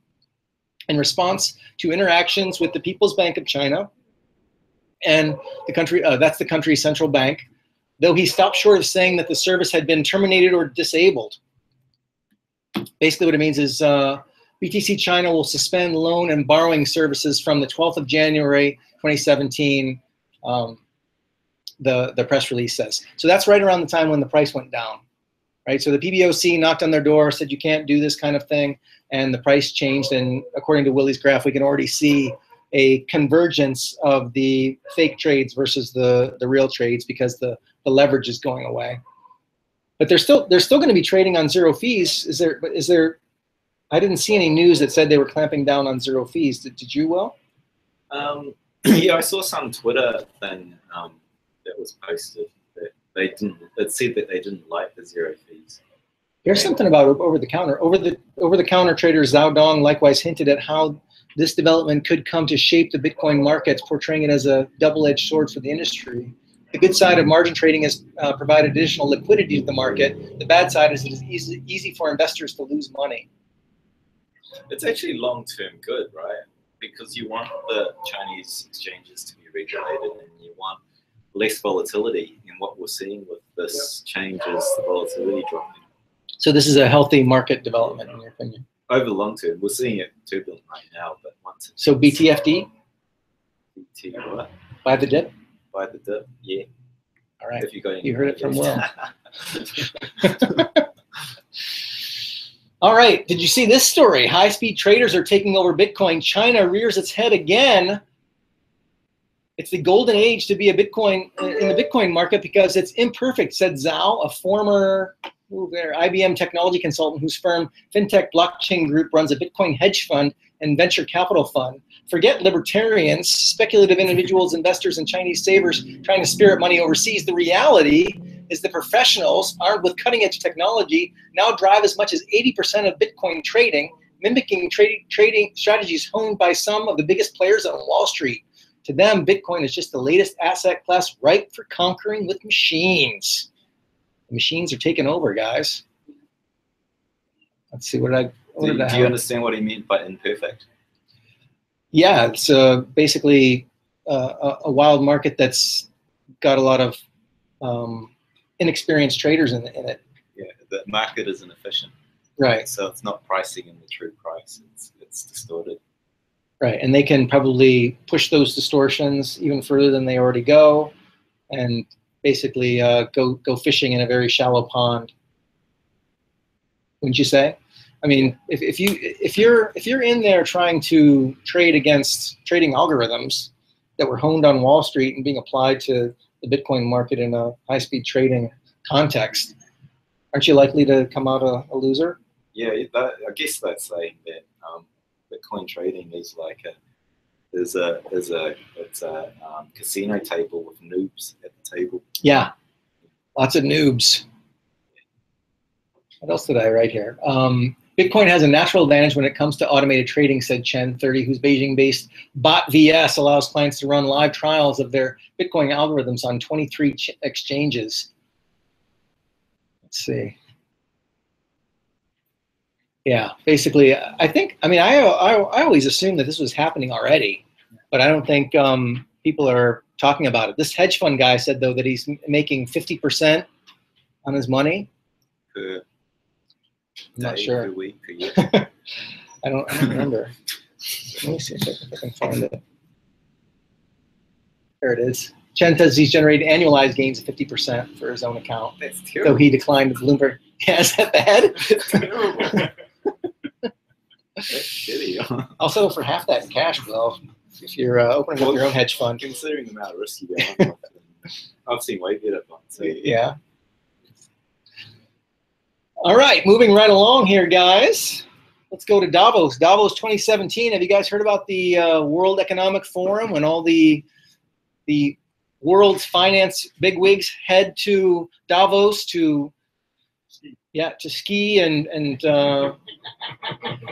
in response to interactions with the People's Bank of China and the country, that's the country's central bank, though he stopped short of saying that the service had been terminated or disabled. Basically what it means is BTC China will suspend loan and borrowing services from the 12th of January, 2017. the press release says. So that's right around the time when the price went down, right? So the PBOC knocked on their door, said you can't do this kind of thing, and the price changed. And according to Willy's graph, we can already see a convergence of the fake trades versus the real trades because the leverage is going away. But they're still going to be trading on zero fees. Is there? I didn't see any news that said they were clamping down on zero fees. Did you, Will? Yeah, I saw some Twitter thing that was posted that they didn't. It said that they didn't like the zero fees. There's something about over the counter. Over the counter trader Zhao Dong likewise hinted at how this development could come to shape the Bitcoin markets, portraying it as a double-edged sword for the industry. The good side of margin trading is provided additional liquidity to the market. The bad side is it is easy for investors to lose money. It's actually long-term good, right? Because you want the Chinese exchanges to be regulated, and you want less volatility. And what we're seeing with this change is the volatility dropping. So this is a healthy market development, in your opinion? Over the long term, we're seeing it turbulent right now, but once so BTFD? BT what? Buy the dip? Buy the dip, yeah. All right. If you got any you heard it from Will. Will. All right. Did you see this story? High-speed traders are taking over Bitcoin. China rears its head again. It's the golden age to be a Bitcoin in the Bitcoin market because it's imperfect, said Zhao, a former IBM technology consultant whose firm FinTech Blockchain Group runs a Bitcoin hedge fund and venture capital fund. Forget libertarians, speculative individuals, investors, and Chinese savers trying to spirit money overseas. The reality is the professionals armed with cutting-edge technology now drive as much as 80% of Bitcoin trading, mimicking trading strategies honed by some of the biggest players on Wall Street. To them, Bitcoin is just the latest asset class ripe for conquering with machines. The machines are taking over, guys. Let's see, do you understand what he meant by imperfect? Yeah, it's basically a wild market that's got a lot of inexperienced traders in it. Yeah, the market is inefficient. Right. So it's not pricing in the true price. It's distorted. Right, and they can probably push those distortions even further than they already go, and basically go fishing in a very shallow pond. Wouldn't you say? I mean, if you're in there trying to trade against trading algorithms that were honed on Wall Street and being applied to the Bitcoin market in a high-speed trading context, aren't you likely to come out a loser? Yeah, I guess that's saying that Bitcoin trading is like it's a casino table with noobs at the table. Yeah, lots of noobs. What else did I write here? Bitcoin has a natural advantage when it comes to automated trading, said Chen30, whose Beijing-based BotVS allows clients to run live trials of their Bitcoin algorithms on 23 exchanges. Let's see. Yeah, basically, I always assumed that this was happening already, but I don't think people are talking about it. This hedge fund guy said, though, that he's making 50% on his money. Per I'm not day, sure. per week, per year. I don't remember. Let me see if I can find it. There it is. Chen says he's generated annualized gains of 50% for his own account. That's terrible. Though he declined Bloomberg. Yeah, is that bad? That's terrible. That's shitty. Also, for half that in cash, Will, if you're opening up your own hedge fund. Considering the amount of risk you got, I've seen way better funds. So. Yeah. All right, moving right along here, guys. Let's go to Davos. Davos 2017. Have you guys heard about the World Economic Forum when all the world's finance bigwigs head to Davos to ski and look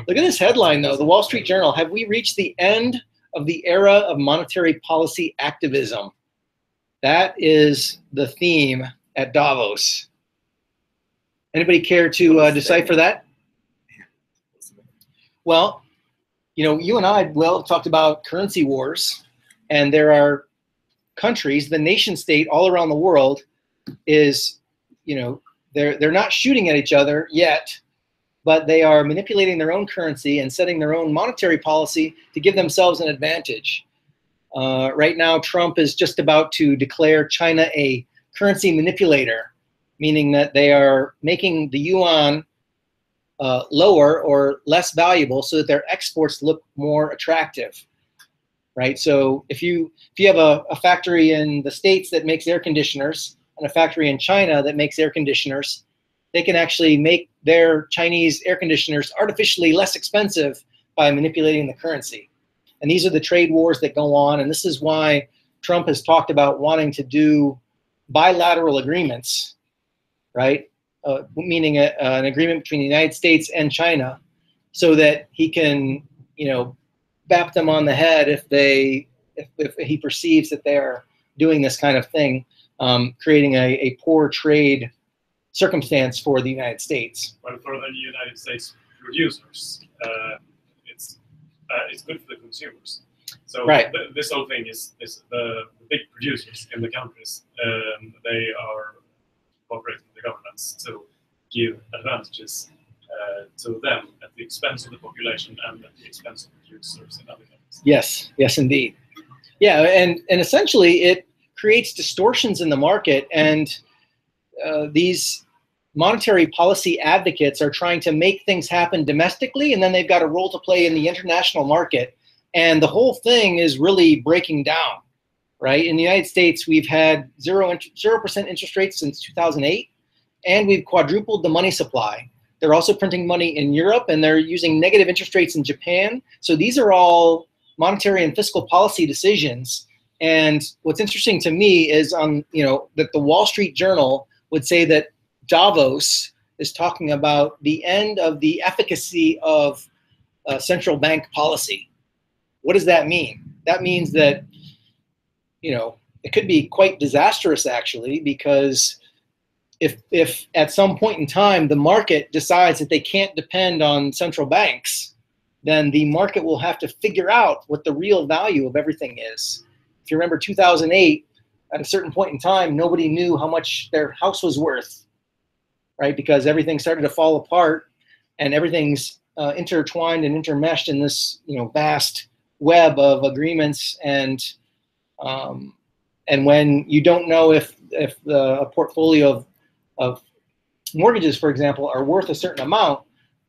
at this headline, though. The Wall Street Journal, have we reached the end of the era of monetary policy activism? That is the theme at Davos. Anybody care to decipher that? Well, you and I, Will, talked about currency wars, and there are countries, the nation state all around the world is, they're not shooting at each other yet, but they are manipulating their own currency and setting their own monetary policy to give themselves an advantage. Right now, Trump is just about to declare China a currency manipulator, meaning that they are making the yuan lower or less valuable so that their exports look more attractive, right? So if you have a factory in the States that makes air conditioners and a factory in China that makes air conditioners, they can actually make their Chinese air conditioners artificially less expensive by manipulating the currency. And these are the trade wars that go on, and this is why Trump has talked about wanting to do bilateral agreements, right? Meaning an agreement between the United States and China, so that he can, bap them on the head if he perceives that they're doing this kind of thing, creating a poor trade circumstance for the United States. Well, for the United States producers, it's good for the consumers. So right. This whole thing is the big producers in the countries. They are cooperating with the governments to give advantages to them at the expense of the population and at the expense of producers in other countries. Yes, yes, indeed. Yeah, and essentially it creates distortions in the market, and these monetary policy advocates are trying to make things happen domestically, and then they've got a role to play in the international market, and the whole thing is really breaking down, right? In the United States, we've had 0% interest rates since 2008, and we've quadrupled the money supply. They're also printing money in Europe, and they're using negative interest rates in Japan. So these are all monetary and fiscal policy decisions. And what's interesting to me is that the Wall Street Journal would say that Davos is talking about the end of the efficacy of central bank policy. What does that mean? That means that, it could be quite disastrous, actually, because if at some point in time the market decides that they can't depend on central banks, then the market will have to figure out what the real value of everything is. If you remember 2008, at a certain point in time, nobody knew how much their house was worth, right? Because everything started to fall apart, and everything's intertwined and intermeshed in this, vast web of agreements. And when you don't know if a portfolio of mortgages, for example, are worth a certain amount,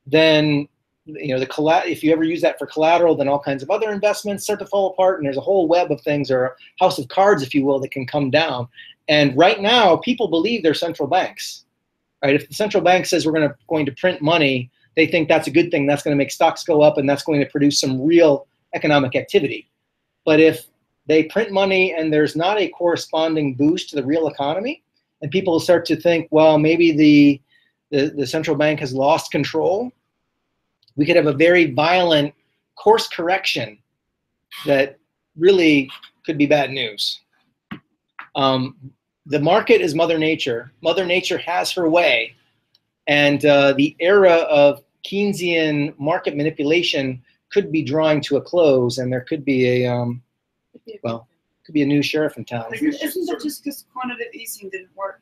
then if you ever use that for collateral, then all kinds of other investments start to fall apart, and there's a whole web of things, or a house of cards, if you will, that can come down. And right now, people believe they're central banks, right? If the central bank says we're going to print money, they think that's a good thing. That's going to make stocks go up, and that's going to produce some real economic activity. But if they print money and there's not a corresponding boost to the real economy, and people start to think, well, maybe the central bank has lost control, we could have a very violent course correction that really could be bad news. The market is Mother Nature. Mother Nature has her way, and the era of Keynesian market manipulation could be drawing to a close, and there could be could be a new sheriff in town. Isn't that just because quantitative easing didn't work?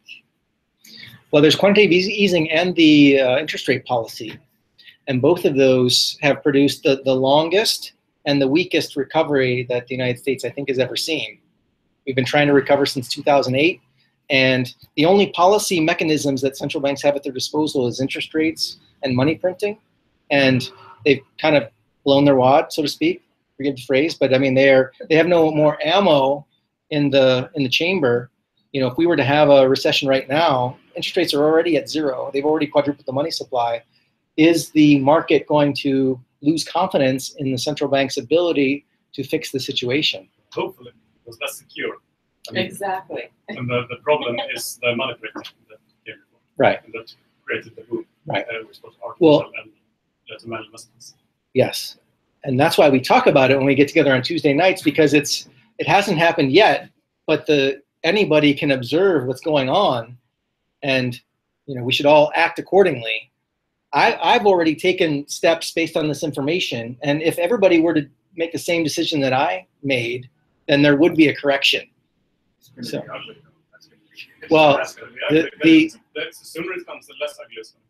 Well, there's quantitative easing and the interest rate policy. And both of those have produced the longest and the weakest recovery that the United States, I think, has ever seen. We've been trying to recover since 2008. And the only policy mechanisms that central banks have at their disposal is interest rates and money printing. And they've kind of blown their wad, so to speak. Forgive the phrase, but I mean they have no more ammo in the chamber. If we were to have a recession right now, interest rates are already at zero. They've already quadrupled the money supply. Is the market going to lose confidence in the central bank's ability to fix the situation? Hopefully, because that's the cure. Exactly. And the problem is the money printing that came before. Right. And that created the boom. Right. Which was artificial and led to many investments. Yes. And that's why we talk about it when we get together on Tuesday nights, because it hasn't happened yet, but anybody can observe what's going on, and we should all act accordingly. I've already taken steps based on this information, and if everybody were to make the same decision that I made, then there would be a correction. So, the sooner it comes, the less ugly it's going to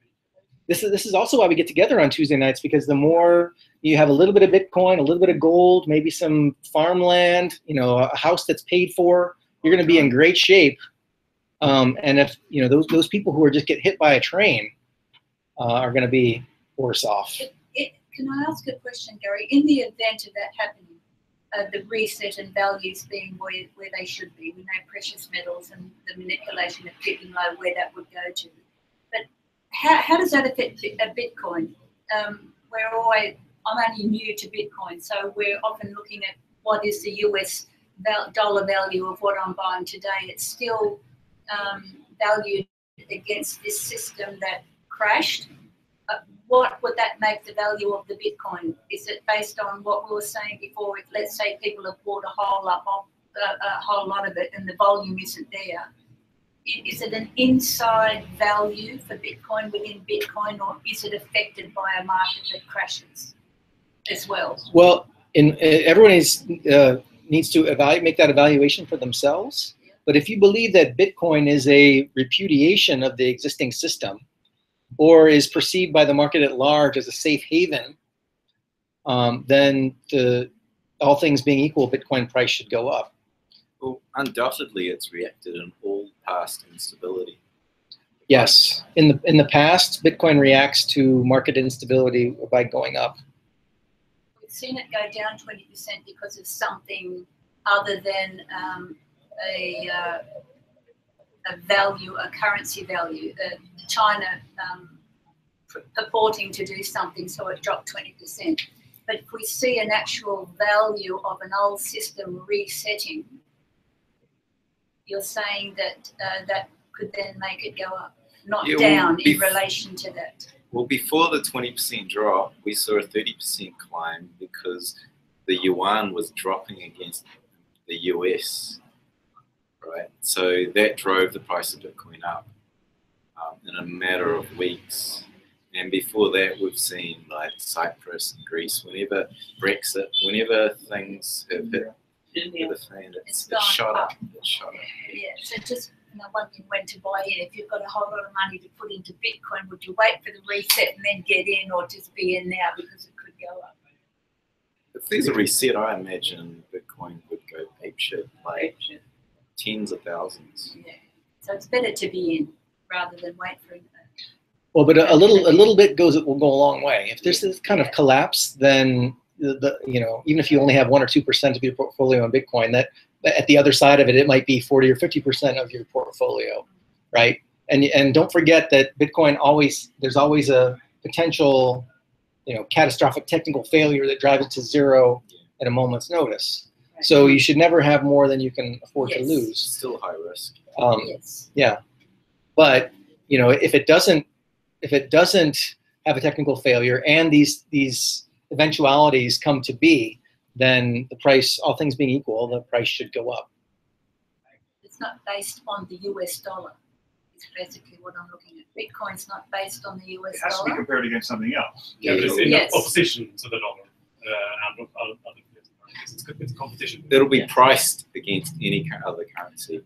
be. this is also why we get together on Tuesday nights, because the more you have a little bit of Bitcoin, a little bit of gold, maybe some farmland, you know, a house that's paid for, you're going to be in great shape. And if, you know, those people who are just get hit by a train are going to be worse off. Can I ask a question, Gary? In the event of that happening, the reset and values being where they should be, we know precious metals and the manipulation of keeping low, where that would go to. But how does that affect Bitcoin? I'm only new to Bitcoin, so we're often looking at what is the US dollar value of what I'm buying today. It's still valued against this system that crashed. What would that make the value of the Bitcoin? Is it based on what we were saying before? If, let's say, people have bought a whole lot of it and the volume isn't there. Is it an inside value for Bitcoin within Bitcoin, or is it affected by a market that crashes as well? Well, everyone needs to make that evaluation for themselves. Yeah. But if you believe that Bitcoin is a repudiation of the existing system, or is perceived by the market at large as a safe haven, then all things being equal, Bitcoin price should go up. Well, undoubtedly, it's reacted in all past instability. Yes, in the past, Bitcoin reacts to market instability by going up. We've seen it go down 20% because of something other than a value, a currency value. China purporting to do something, so it dropped 20%. But if we see an actual value of an old system resetting, you're saying that that could then make it go up, not down in relation to that. Well, before the 20% drop, we saw a 30% climb because the yuan was dropping against the US, right? So that drove the price of Bitcoin up in a matter of weeks. And before that, we've seen like Cyprus and Greece, whenever Brexit, whenever things have hit the fan, it's shot up. It's shot up. Yeah, so just wondering when to buy in. If you've got a whole lot of money to put into Bitcoin, would you wait for the reset and then get in, or just be in now because it could go up? If there's a reset, I imagine Bitcoin would go apeshit, like tens of thousands. Yeah. So it's better to be in rather than wait for it. Well, but a little bit will go a long way. If there's this kind of collapse, then even if you only have 1 or 2% of your portfolio in Bitcoin, that at the other side of it, it might be 40 or 50% of your portfolio, right? And don't forget that Bitcoin there's always a potential, catastrophic technical failure that drives it to zero at a moment's notice. Right. So you should never have more than you can afford to lose. Still high risk. Yes. Yeah, but if it doesn't have a technical failure and these eventualities come to be, then the price, all things being equal, the price should go up. It's not based on the US dollar. It's basically what I'm looking at. Bitcoin's not based on the US dollar. It has to be compared against something else. Yeah, but it's in opposition to the dollar and other places. It's competition. It'll be priced against any other currency,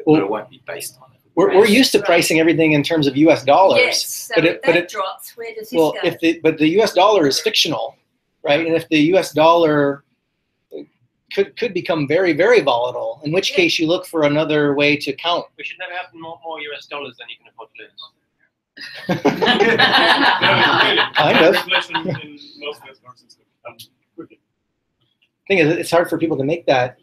but it won't be based on it. We're used to pricing everything in terms of U.S. dollars. Yes, so but it drops. Where does this go? But the U.S. dollar is fictional, right? And if the U.S. dollar could become very, very volatile, in which case you look for another way to count. We should never have more U.S. dollars than you can afford to lose. Kind of. Thing is, it's hard for people to make that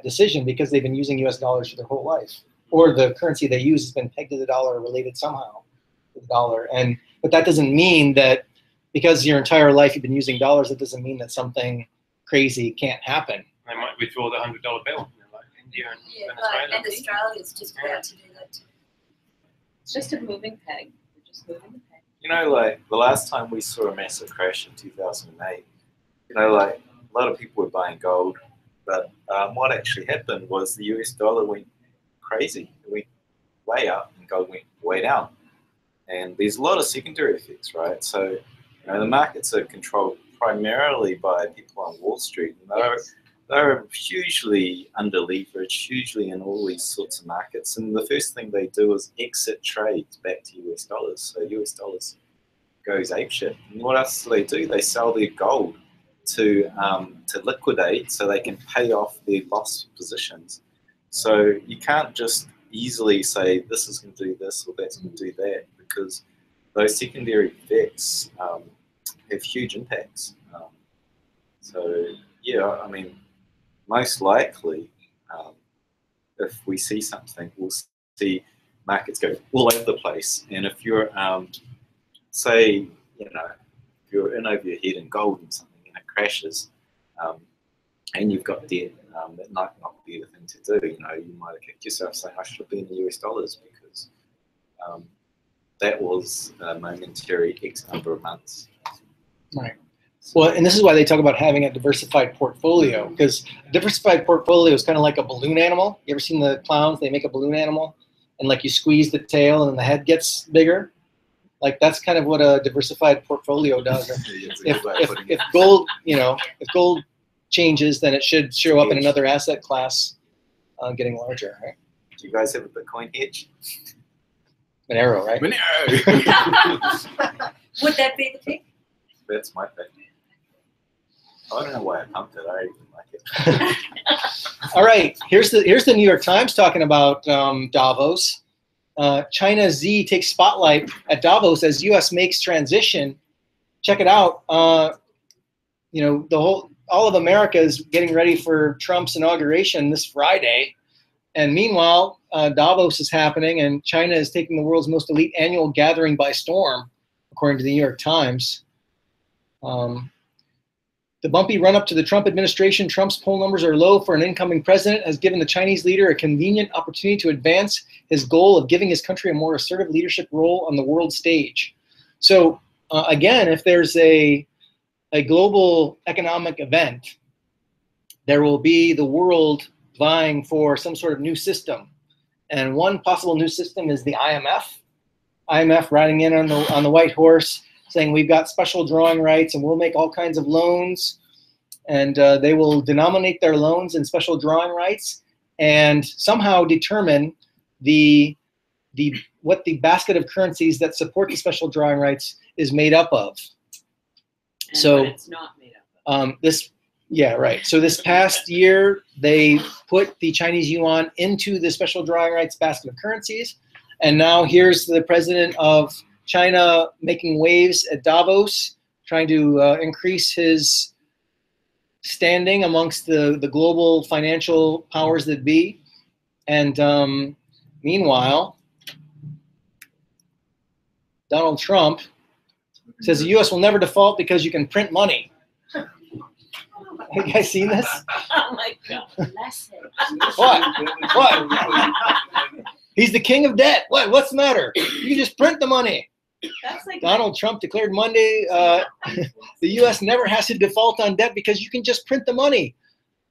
decision because they've been using U.S. dollars for their whole life. Or the currency they use has been pegged to the dollar or related somehow to the dollar. But that doesn't mean that because your entire life you've been using dollars, it doesn't mean that something crazy can't happen. They might withdraw the $100 bill, like India and Venezuela. And Australia's just about to do that too. It's just a moving peg. We're just moving the peg. Like the last time we saw a massive crash in 2008, like a lot of people were buying gold, but what actually happened was the US dollar went crazy. It went way up and gold went way down. And there's a lot of secondary effects, right? So, the markets are controlled primarily by people on Wall Street. And they're hugely under-leveraged, hugely in all these sorts of markets. And the first thing they do is exit trades back to US dollars. So US dollars goes apeshit. And what else do? They sell their gold to liquidate so they can pay off their lost positions. So you can't just easily say this is going to do this or that's going to do that, because those secondary effects have huge impacts. So yeah, I mean, most likely, if we see something, we'll see markets go all over the place. And if you're, say, if you're in over your head in gold and something and it crashes, and you've got debt, that might not be the thing to do. You might have kicked yourself saying, I should have been in US dollars because that was a momentary X number of months. Right. Well, and this is why they talk about having a diversified portfolio, because a diversified portfolio is kind of like a balloon animal. You ever seen the clowns? They make a balloon animal, and like you squeeze the tail and the head gets bigger. Like that's kind of what a diversified portfolio does. If gold, if gold changes, then it should show up in another asset class, getting larger, right? Do you guys have a Bitcoin hedge? Monero, right? Monero. Would that be the pick? That's my pick. I don't know why I pumped it. I even like it. All right, here's the New York Times talking about Davos. China Z takes spotlight at Davos as U.S. makes transition. Check it out. All of America is getting ready for Trump's inauguration this Friday, and meanwhile, Davos is happening, and China is taking the world's most elite annual gathering by storm, according to the New York Times. The bumpy run-up to the Trump administration, Trump's poll numbers are low for an incoming president, has given the Chinese leader a convenient opportunity to advance his goal of giving his country a more assertive leadership role on the world stage. So again, if there's a global economic event, there will be the world vying for some sort of new system. And one possible new system is the IMF. IMF riding in on the white horse, saying we've got special drawing rights and we'll make all kinds of loans, and they will denominate their loans in special drawing rights and somehow determine what the basket of currencies that support the special drawing rights is made up of. And so what it's not made up of. So this past year, they put the Chinese yuan into the special drawing rights basket of currencies, and now here's the president of China making waves at Davos, trying to increase his standing amongst the global financial powers that be. And meanwhile, Donald Trump says the U.S. will never default because you can print money. Have you guys seen this? Oh my God. What? He's the king of debt. What's the matter? You just print the money. That's like Donald Trump declared Monday the U.S. never has to default on debt because you can just print the money,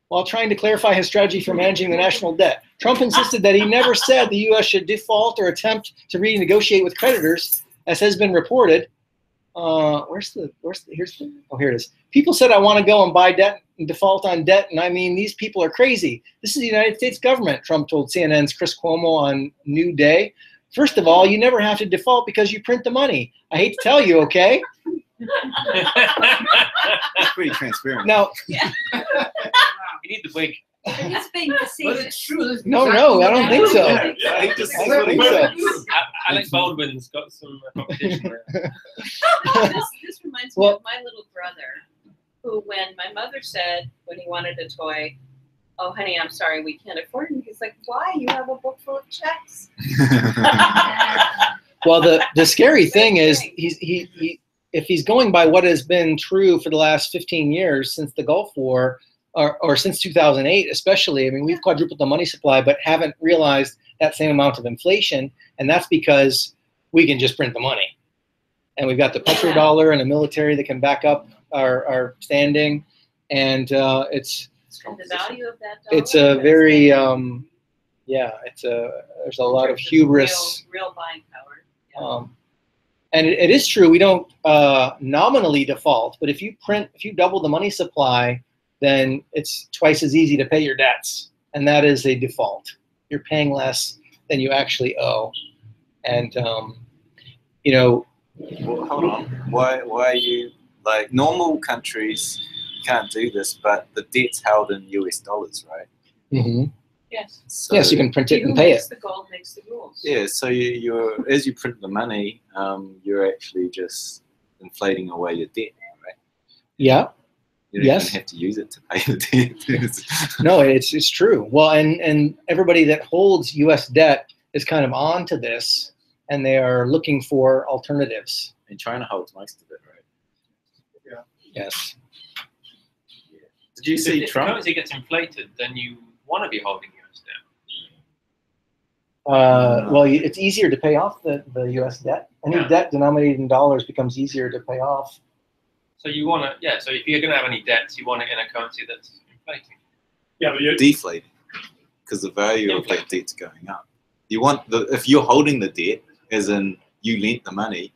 while trying to clarify his strategy for managing the national debt. Trump insisted that he never said the U.S. should default or attempt to renegotiate with creditors, as has been reported. Here it is. People said I want to go and buy debt and default on debt, and I mean, these people are crazy. This is the United States government, Trump told CNN's Chris Cuomo on New Day. First of all, you never have to default because you print the money. I hate to tell you, okay? It's pretty transparent. Now, You need the wig. He's being But it's facetious. true. no, I don't think so. Yeah, he just I don't think so. Alex Baldwin's got some competition there. this reminds me Well- of my little brother, who, when my mother said when he wanted a toy, "Oh, honey, I'm sorry, we can't afford it," he's like, "Why? You have a book full of checks." Well, the scary thing is he if he's going by what has been true for the last 15 years since the Gulf War, or since 2008 especially, I mean, we've quadrupled the money supply but haven't realized that same amount of inflation, and that's because we can just print the money. And we've got the petrodollar and a military that can back up our standing, and it's And the value of that dollar. it's a very there's a lot of hubris. Real buying power. Yeah. And it is true, we don't nominally default, but if you double the money supply, then it's twice as easy to pay your debts, and that is a default. You're paying less than you actually owe. And Well, hold on. Why are you like normal countries can't do this, but the debt's held in US dollars, right? Mm-hmm. Yes. So, Yes, you can print it Who and pay it. makes the gold makes the rules. Yeah, so you're as you print the money, you're actually just inflating away your debt, right? Yeah. You don't Yes. even have to use it to pay the debt. No, it's true. Well, and everybody that holds U.S. debt is kind of on to this, and they are looking for alternatives. And China holds most of it, right? Yes. Did you If see the Trump? currency gets inflated, then you want to be holding US debt. Well, it's easier to pay off the U.S. debt. Any Yeah. debt denominated in dollars becomes easier to pay off. So you want to, yeah. So if you're going to have any debts, you want it in a currency that's inflating. Yeah, but you, Deflating, because the value of that debt's going up. You want if you're holding the debt, as in you lent the money,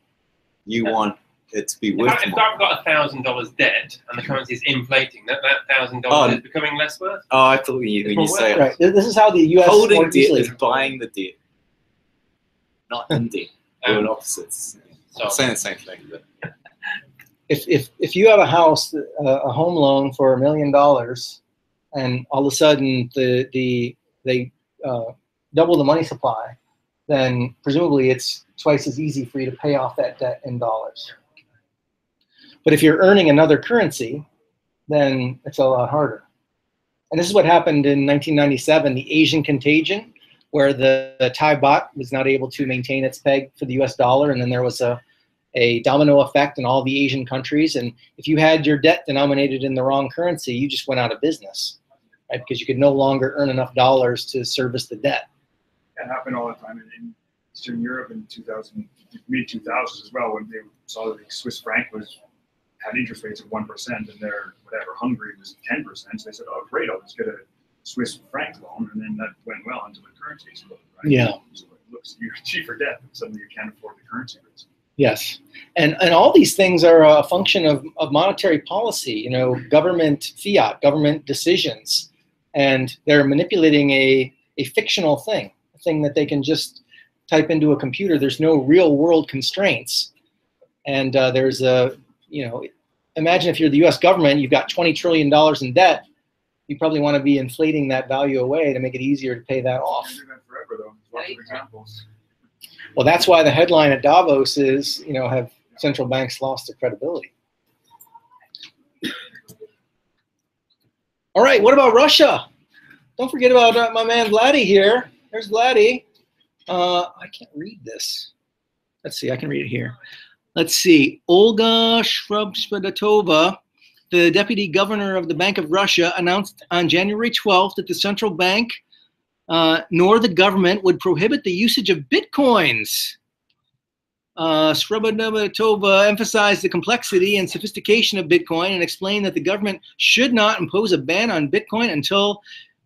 you Yeah. want it to be If, worth if more. I've got $1,000 debt and the currency is inflating, that $1,000 Oh. is becoming less worth. Oh, I thought when you say Right. This is how the U.S. holding more debt easily. is buying the debt, not in debt. They're opposites. I'm saying the same thing, but If you have a house, a home loan for $1 million, and all of a sudden they double the money supply, then presumably it's twice as easy for you to pay off that debt in dollars. But if you're earning another currency, then it's a lot harder. And this is what happened in 1997, the Asian contagion, where the Thai baht was not able to maintain its peg for the US dollar, and then there was a domino effect in all the Asian countries. And if you had your debt denominated in the wrong currency, you just went out of business, right? Because you could no longer earn enough dollars to service the debt. That happened all the time in Eastern Europe in mid 2000s as well, when they saw that the Swiss franc had interest rates of 1%, and their Hungary was 10%. So they said, "Oh, great! I'll just get a Swiss franc loan," and then that went well until the currency exploded. Right? Yeah. So it looks you're cheaper debt, but suddenly you can't afford the currency risk. Yes, and all these things are a function of monetary policy. You know, government fiat, government decisions, and they're manipulating a fictional thing, a thing that they can just type into a computer. There's no real world constraints, and there's imagine if you're the U.S. government, you've got $20 trillion in debt. You probably want to be inflating that value away to make it easier to pay that off. Can't do that forever, though. There's lots of examples. Well, that's why the headline at Davos is, have central banks lost their credibility? All right, what about Russia? Don't forget about my man Vladdy here. There's Vladdy. I can't read this. Let's see, I can read it here. Let's see. Olga Shrubspedatova, the deputy governor of the Bank of Russia, announced on January 12th that the central bank nor the government would prohibit the usage of bitcoins. Shrubspedatova emphasized the complexity and sophistication of Bitcoin and explained that the government should not impose a ban on Bitcoin until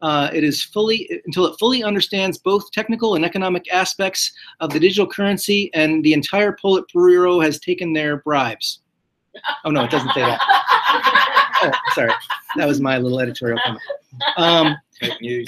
it fully understands both technical and economic aspects of the digital currency, and the entire Politburo has taken their bribes. Oh no, it doesn't say that. Oh, sorry, that was my little editorial comment.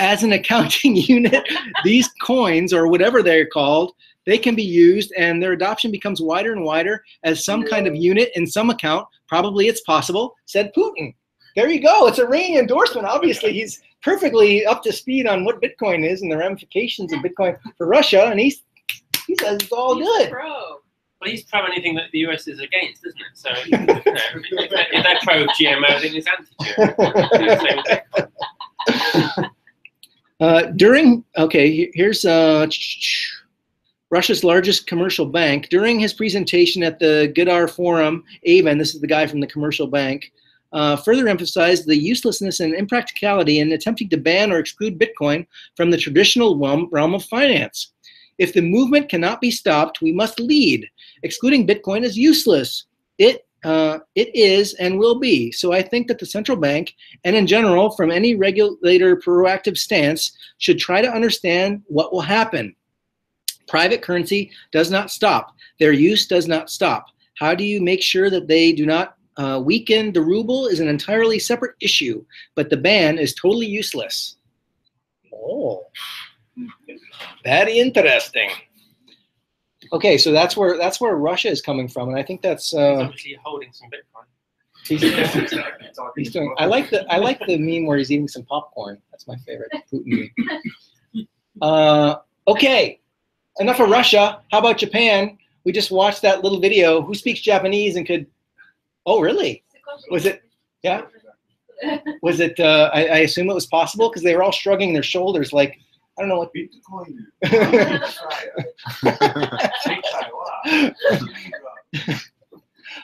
As an accounting unit, these coins, or whatever they're called, they can be used, and their adoption becomes wider and wider as some kind of unit in some account. Probably it's possible, said Putin. There you go. It's a ringing endorsement. Obviously, he's perfectly up to speed on what Bitcoin is and the ramifications of Bitcoin for Russia, and he says it's all good. Pro. Well, he's pro anything that the US is against, isn't it? So if they're pro GMO, then he's anti-GMO. Here's Russia's largest commercial bank. During his presentation at the Gidar Forum, Avon, this is the guy from the commercial bank, further emphasized the uselessness and impracticality in attempting to ban or exclude Bitcoin from the traditional realm of finance. If the movement cannot be stopped, we must lead. Excluding Bitcoin is useless. It is and will be. So I think that the central bank, and in general, from any regulator proactive stance, should try to understand what will happen. Private currency does not stop. Their use does not stop. How do you make sure that they do not weaken the ruble is an entirely separate issue, but the ban is totally useless. Oh, very interesting. Okay, so that's where Russia is coming from, and I think that's He's obviously holding some Bitcoin. he's doing. I like the meme where he's eating some popcorn. That's my favorite Putin meme. Okay, enough of Russia. How about Japan? We just watched that little video. Who speaks Japanese and could? Oh, really? Was it? Yeah. Was it? I assume it was possible because they were all shrugging their shoulders like, I don't know what.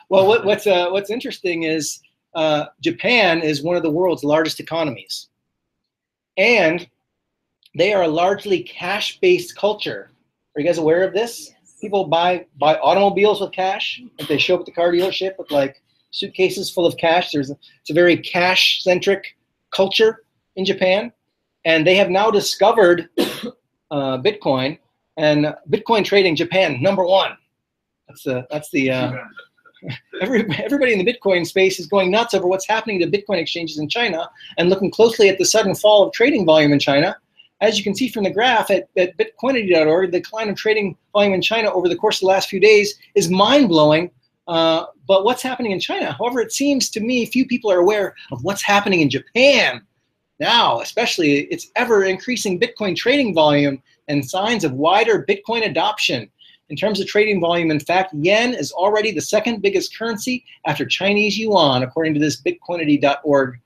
Well, what's interesting is Japan is one of the world's largest economies, and they are a largely cash-based culture. Are you guys aware of this? People buy automobiles with cash. If they show up at the car dealership with like suitcases full of cash, it's a very cash-centric culture in Japan, and they have now discovered Bitcoin, and Bitcoin trading Japan #1. Everybody in the Bitcoin space is going nuts over what's happening to Bitcoin exchanges in China and looking closely at the sudden fall of trading volume in China. As you can see from the graph at bitcoinity.org, the decline of trading volume in China over the course of the last few days is mind-blowing. But what's happening in China? However, it seems to me few people are aware of what's happening in Japan. Now, especially, its ever-increasing Bitcoin trading volume and signs of wider Bitcoin adoption. In terms of trading volume, in fact, yen is already the second biggest currency after Chinese yuan, according to this bitcoinity.org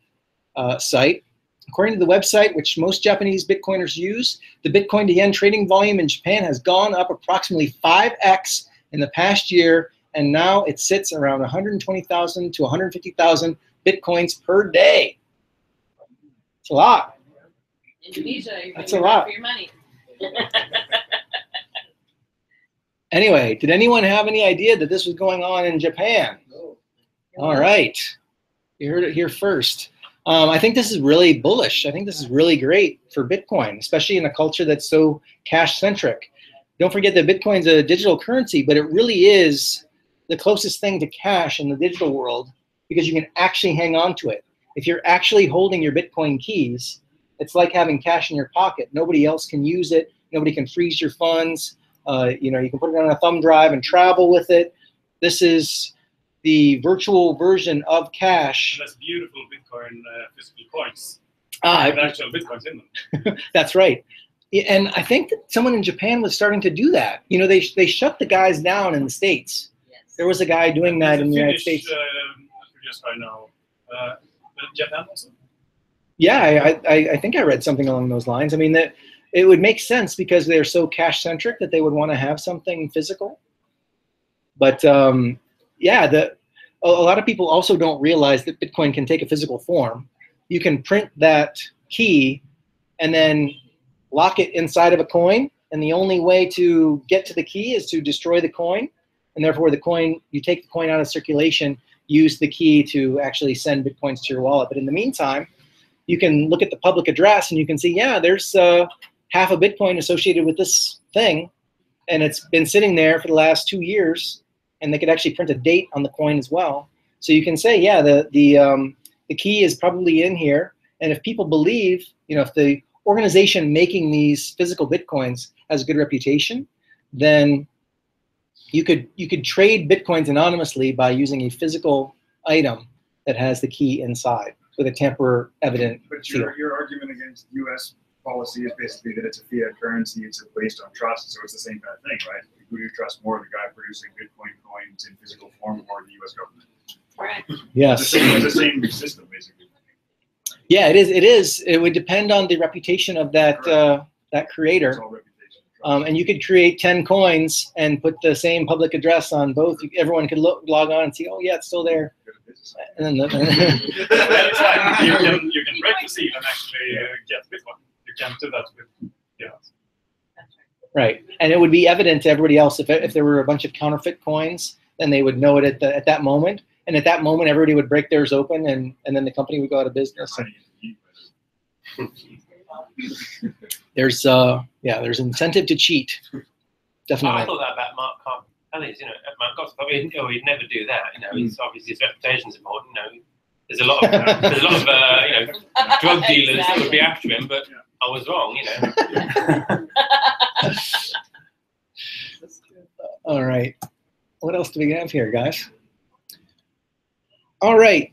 site. According to the website, which most Japanese Bitcoiners use, the Bitcoin to yen trading volume in Japan has gone up approximately 5x in the past year, and now it sits around 120,000 to 150,000 Bitcoins per day. It's a lot. Indonesia, you're That's getting a lot. for your money. Anyway, did anyone have any idea that this was going on in Japan? No. All right. You heard it here first. I think this is really bullish. I think this is really great for Bitcoin, especially in a culture that's so cash-centric. Don't forget that Bitcoin's a digital currency, but it really is the closest thing to cash in the digital world because you can actually hang on to it. If you're actually holding your Bitcoin keys, it's like having cash in your pocket. Nobody else can use it. Nobody can freeze your funds. You can put it on a thumb drive and travel with it. This is the virtual version of cash. That's beautiful Bitcoin physical coins. With actual Bitcoins in them. That's right. And I think that someone in Japan was starting to do that. They shut the guys down in the States. Yes. There was a guy doing that in the United States. Just right now. Japan also. Yeah, I think I read something along those lines. I mean, that it would make sense because they're so cash-centric that they would want to have something physical. But yeah, a lot of people also don't realize that Bitcoin can take a physical form. You can print that key and then lock it inside of a coin, and the only way to get to the key is to destroy the coin, and therefore you take the coin out of circulation, use the key to actually send Bitcoins to your wallet. But in the meantime, you can look at the public address and you can see, yeah, there's half a Bitcoin associated with this thing, and it's been sitting there for the last 2 years, and they could actually print a date on the coin as well. So you can say, yeah, the key is probably in here, and if people believe, if the organization making these physical Bitcoins has a good reputation, then you could trade Bitcoins anonymously by using a physical item that has the key inside with a tamper evident But seal. your argument against U.S. policy is basically that it's a fiat currency, it's based on trust, so it's the same kind of thing, right? Who do you trust more, the guy producing Bitcoin coins in physical form or the U.S. government? Right. Yes. It's the same system, basically. Yeah, it is. It is. It would depend on the reputation of that that It's creator. all reputation. And you could create 10 coins and put the same public address on both. Everyone could log on and see, oh yeah, it's still there. And then That's right. You can break the seal and actually get Bitcoin. You can do that with right, and it would be evident to everybody else if there were a bunch of counterfeit coins, then they would know it at that moment. And at that moment, everybody would break theirs open, and then the company would go out of business. There's incentive to cheat. Definitely. I thought that about Mark Carney's, Mark Goss, probably, he'd never do that. He's obviously his reputation's important. There's a lot of drug dealers that would be after him, but I was wrong. All right. What else do we have here, guys? All right.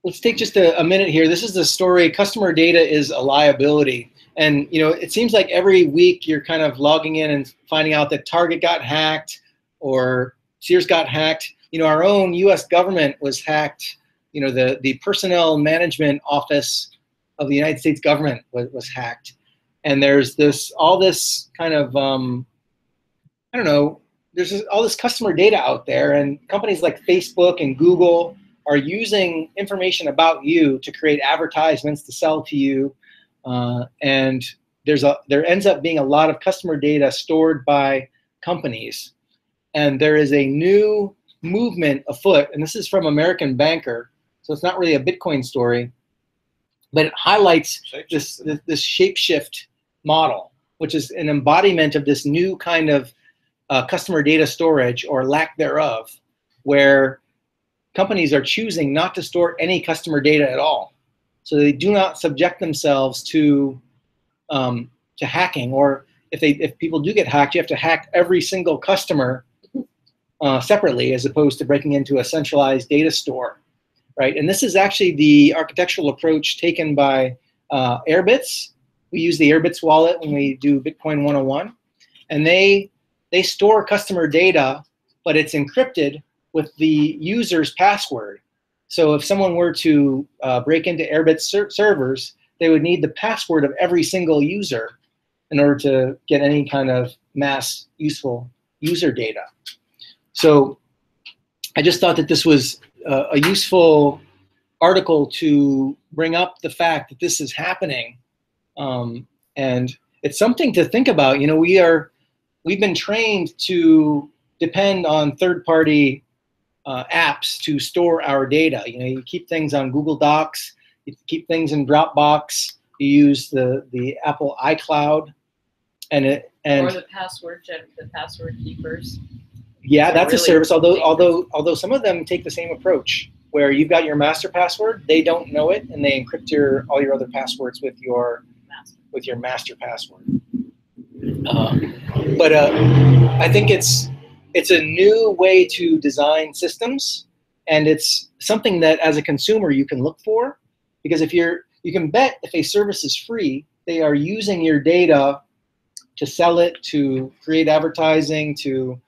Let's take just a minute here. This is the story. Customer data is a liability. And, you know, it seems like every week you're kind of logging in and finding out that Target got hacked or Sears got hacked. You know, our own U.S. government was hacked. You know, the Personnel Management Office of the United States government was hacked. And there's all this kind of, I don't know, there's all this customer data out there, and companies like Facebook and Google are using information about you to create advertisements to sell to you. And there ends up being a lot of customer data stored by companies. And there is a new movement afoot, and this is from American Banker, so it's not really a Bitcoin story, but it highlights this shapeshift model, which is an embodiment of this new kind of customer data storage, or lack thereof, where companies are choosing not to store any customer data at all. So they do not subject themselves to hacking, or if people do get hacked, you have to hack every single customer separately, as opposed to breaking into a centralized data store, right? And this is actually the architectural approach taken by Airbits. We use the Airbits wallet when we do Bitcoin 101, and they store customer data, but it's encrypted with the user's password. So if someone were to break into Airbits servers, they would need the password of every single user in order to get any kind of mass useful user data. So I just thought that this was a useful article to bring up the fact that this is happening. And it's something to think about. You know, we've been trained to depend on third-party apps to store our data. You know, you keep things on Google Docs, you keep things in Dropbox, you use the Apple iCloud, or the password keepers. Yeah, that's really a service. Although some of them take the same approach, where you've got your master password, they don't know it, and they encrypt all your other passwords with your master password. But I think it's a new way to design systems, and it's something that as a consumer you can look for, because you can bet if a service is free, they are using your data to sell it, to create advertising, to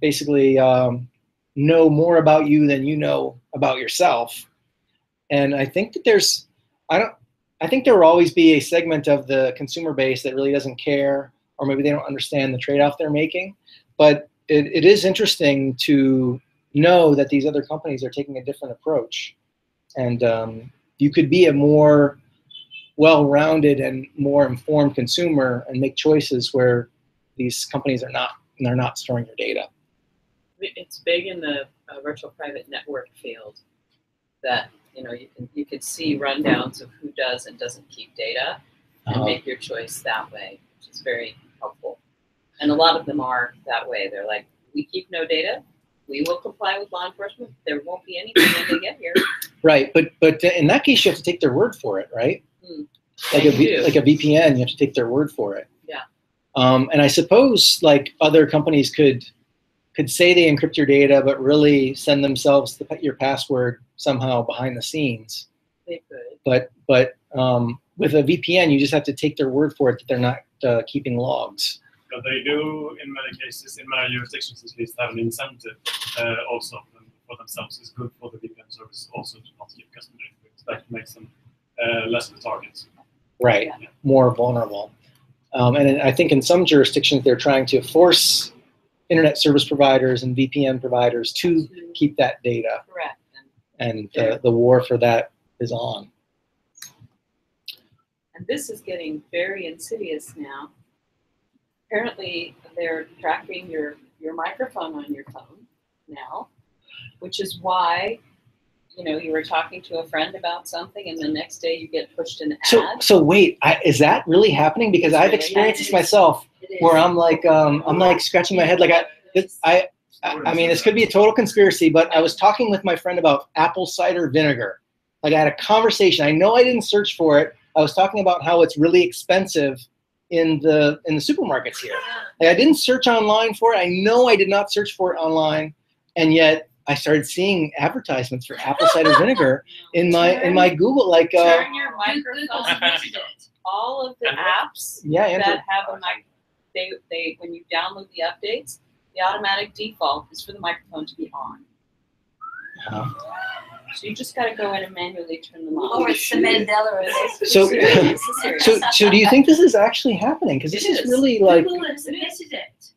basically know more about you than you know about yourself. And I think that I think there will always be a segment of the consumer base that really doesn't care, or maybe they don't understand the trade-off they're making. But it is interesting to know that these other companies are taking a different approach. And you could be a more well-rounded and more informed consumer and make choices where these companies are not storing your data. It's big in the virtual private network field that, you know, you can see rundowns of who does and doesn't keep data and make your choice that way, which is very helpful. And a lot of them are that way. They're like, we keep no data. We will comply with law enforcement. There won't be anything when they get here. Right, but in that case, you have to take their word for it, right? Like a VPN, you have to take their word for it. Yeah. And I suppose like other companies could say they encrypt your data, but really send themselves your password somehow behind the scenes. They could. But with a VPN, you just have to take their word for it that they're not keeping logs. But they do, in many cases, in many jurisdictions at least, have an incentive also for themselves. It's good for the VPN service also to not keep customer data, because that makes them less of a target. Right, yeah. More vulnerable. And I think in some jurisdictions, they're trying to force internet service providers and VPN providers to keep that data. Correct. And the war for that is on. And this is getting very insidious now. Apparently, they're tracking your microphone on your phone now, which is why, you know, you were talking to a friend about something, and the next day you get pushed an ad. So wait, is that really happening? Because I've experienced this myself, where I'm like scratching my head, like I mean, this could be a total conspiracy, but I was talking with my friend about apple cider vinegar. Like I had a conversation. I know I didn't search for it. I was talking about how it's really expensive in the supermarkets here. Like, I didn't search online for it. I know I did not search for it online, and yet I started seeing advertisements for apple cider vinegar in my Google, like turn your microphone. All of the apps that have a mic, they when you download the updates, the automatic default is for the microphone to be on. So you just got to go in and manually turn them on. Or it's the Mandela effect. So do you think this is actually happening? Because this is really like. Google has admitted it.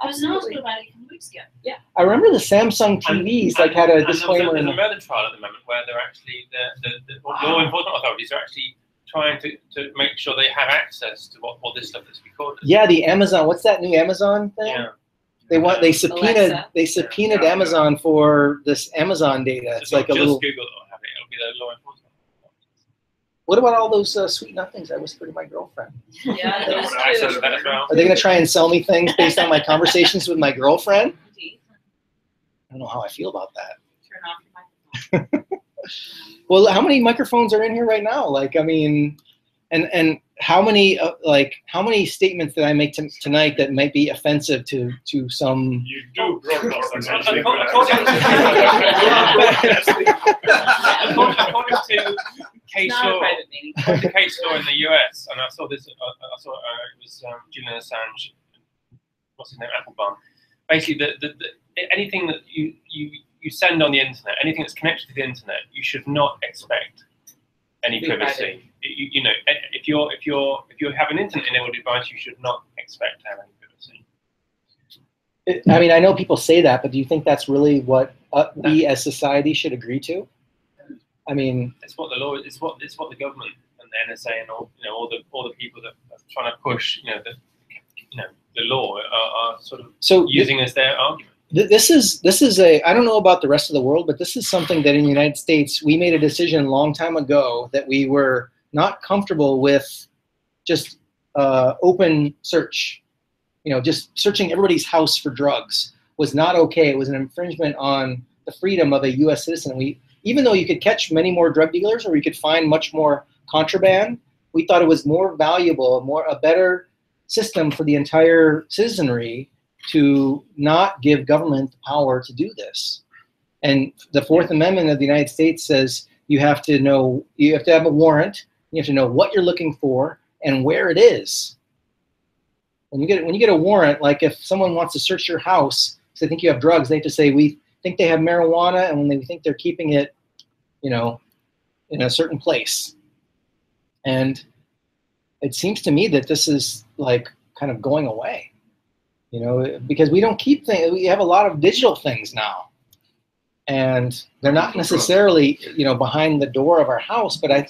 I was asked about it a couple weeks ago. Yeah. I remember the Samsung TVs like had a disclaimer. There's a murder trial at the moment where they're actually the law enforcement authorities are actually trying to make sure they have access to all this stuff that's recorded. Yeah, the Amazon. What's that new Amazon thing? Yeah. They subpoenaed Amazon for this Amazon data. It's like a little. Google will have it. It'll be the law enforcement. What about all those sweet nothings I whispered to my girlfriend? Yeah, those two. Are they going to try and sell me things based on my conversations with my girlfriend? I don't know how I feel about that. Turn off your microphone. Well, how many microphones are in here right now? Like, I mean, and how many statements did I make tonight that might be offensive to some? You do broadcast. According to case law in the US, and I saw this. It was Julian Assange. What's his name? Applebaum. Basically, anything that you send on the internet, anything that's connected to the internet, you should not expect any privacy. You know, if you have an internet-enabled device, you should not expect to have any privacy. I mean, I know people say that, but do you think that's really what we as society should agree to? I mean, it's what the law. It's what the government and the NSA and all the people that are trying to push the law are sort of using as their argument. This is a, I don't know about the rest of the world, but this is something that in the United States, we made a decision a long time ago that we were not comfortable with just open search. You know, just searching everybody's house for drugs was not okay. It was an infringement on the freedom of a U.S. citizen. Even though you could catch many more drug dealers or you could find much more contraband, we thought it was more valuable, a better system for the entire citizenry to not give government the power to do this. And the Fourth Amendment of the United States says you have to have a warrant, you have to know what you're looking for and where it is. When you get a warrant, like if someone wants to search your house because they think you have drugs, they have to say, we think they have marijuana, and when they think they're keeping it, you know, in a certain place. And it seems to me that this is like kind of going away. You know, because we don't keep things. We have a lot of digital things now, and they're not necessarily, you know, behind the door of our house. But I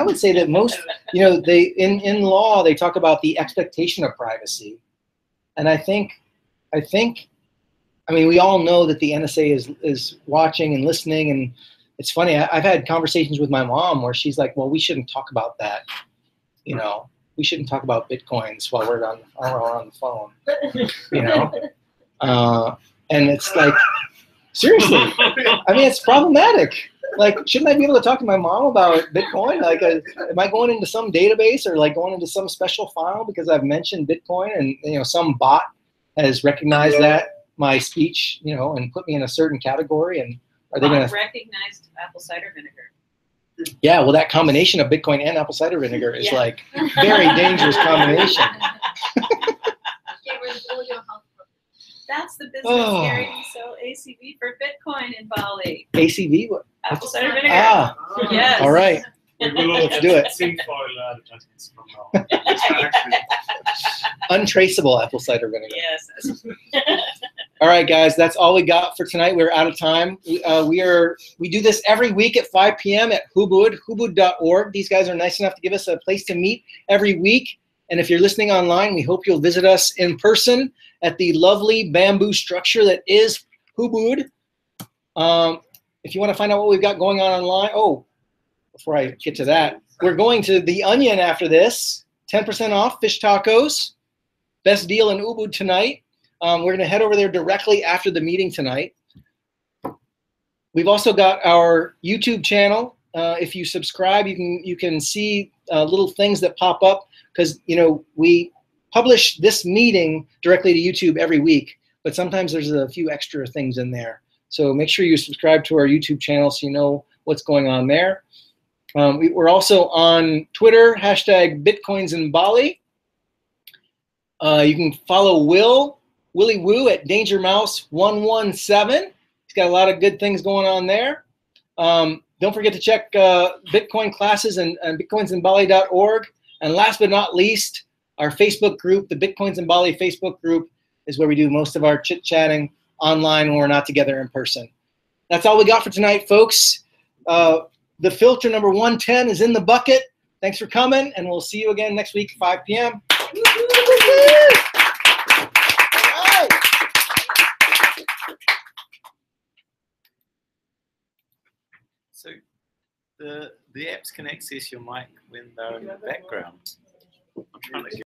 would say that most, you know, they in law they talk about the expectation of privacy, and I mean, we all know that the NSA is watching and listening, and it's funny. I've had conversations with my mom where she's like, "Well, we shouldn't talk about that," you know. We shouldn't talk about Bitcoins while we're on the phone, you know? And it's like, seriously, I mean, it's problematic. Like, shouldn't I be able to talk to my mom about Bitcoin? Like, am I going into some database or like going into some special file because I've mentioned Bitcoin and, you know, some bot has recognized that, my speech, you know, and put me in a certain category, and are they going to recognized apple cider vinegar? Yeah, well, that combination of Bitcoin and apple cider vinegar is like very dangerous combination. That's the business Gary can sell ACV for Bitcoin in Bali. ACV? What? Apple cider vinegar. Ah, yes. All right. Let's do it. Tinfoil advertisements from now. Untraceable apple cider vinegar. Yes. All right, guys, that's all we got for tonight. We're out of time. We do this every week at 5 p.m. at hubud.org. These guys are nice enough to give us a place to meet every week. And if you're listening online, we hope you'll visit us in person at the lovely bamboo structure that is Hubud. If you want to find out what we've got going on online, before I get to that, we're going to The Onion after this. 10% off fish tacos. Best deal in Ubud tonight. We're going to head over there directly after the meeting tonight. We've also got our YouTube channel. If you subscribe, you can see little things that pop up because, you know, we publish this meeting directly to YouTube every week, but sometimes there's a few extra things in there. So make sure you subscribe to our YouTube channel so you know what's going on there. We're also on Twitter, hashtag Bitcoins in Bali. You can follow Willy Woo at DangerMouse117. He's got a lot of good things going on there. Don't forget to check Bitcoin classes and bitcoinsinbali.org. And last but not least, our Facebook group, the Bitcoins in Bali Facebook group, is where we do most of our chit-chatting online when we're not together in person. That's all we got for tonight, folks. The filter number 110 is in the bucket. Thanks for coming, and we'll see you again next week, 5 p.m. So the apps can access your mic when they're in the background. I'm trying to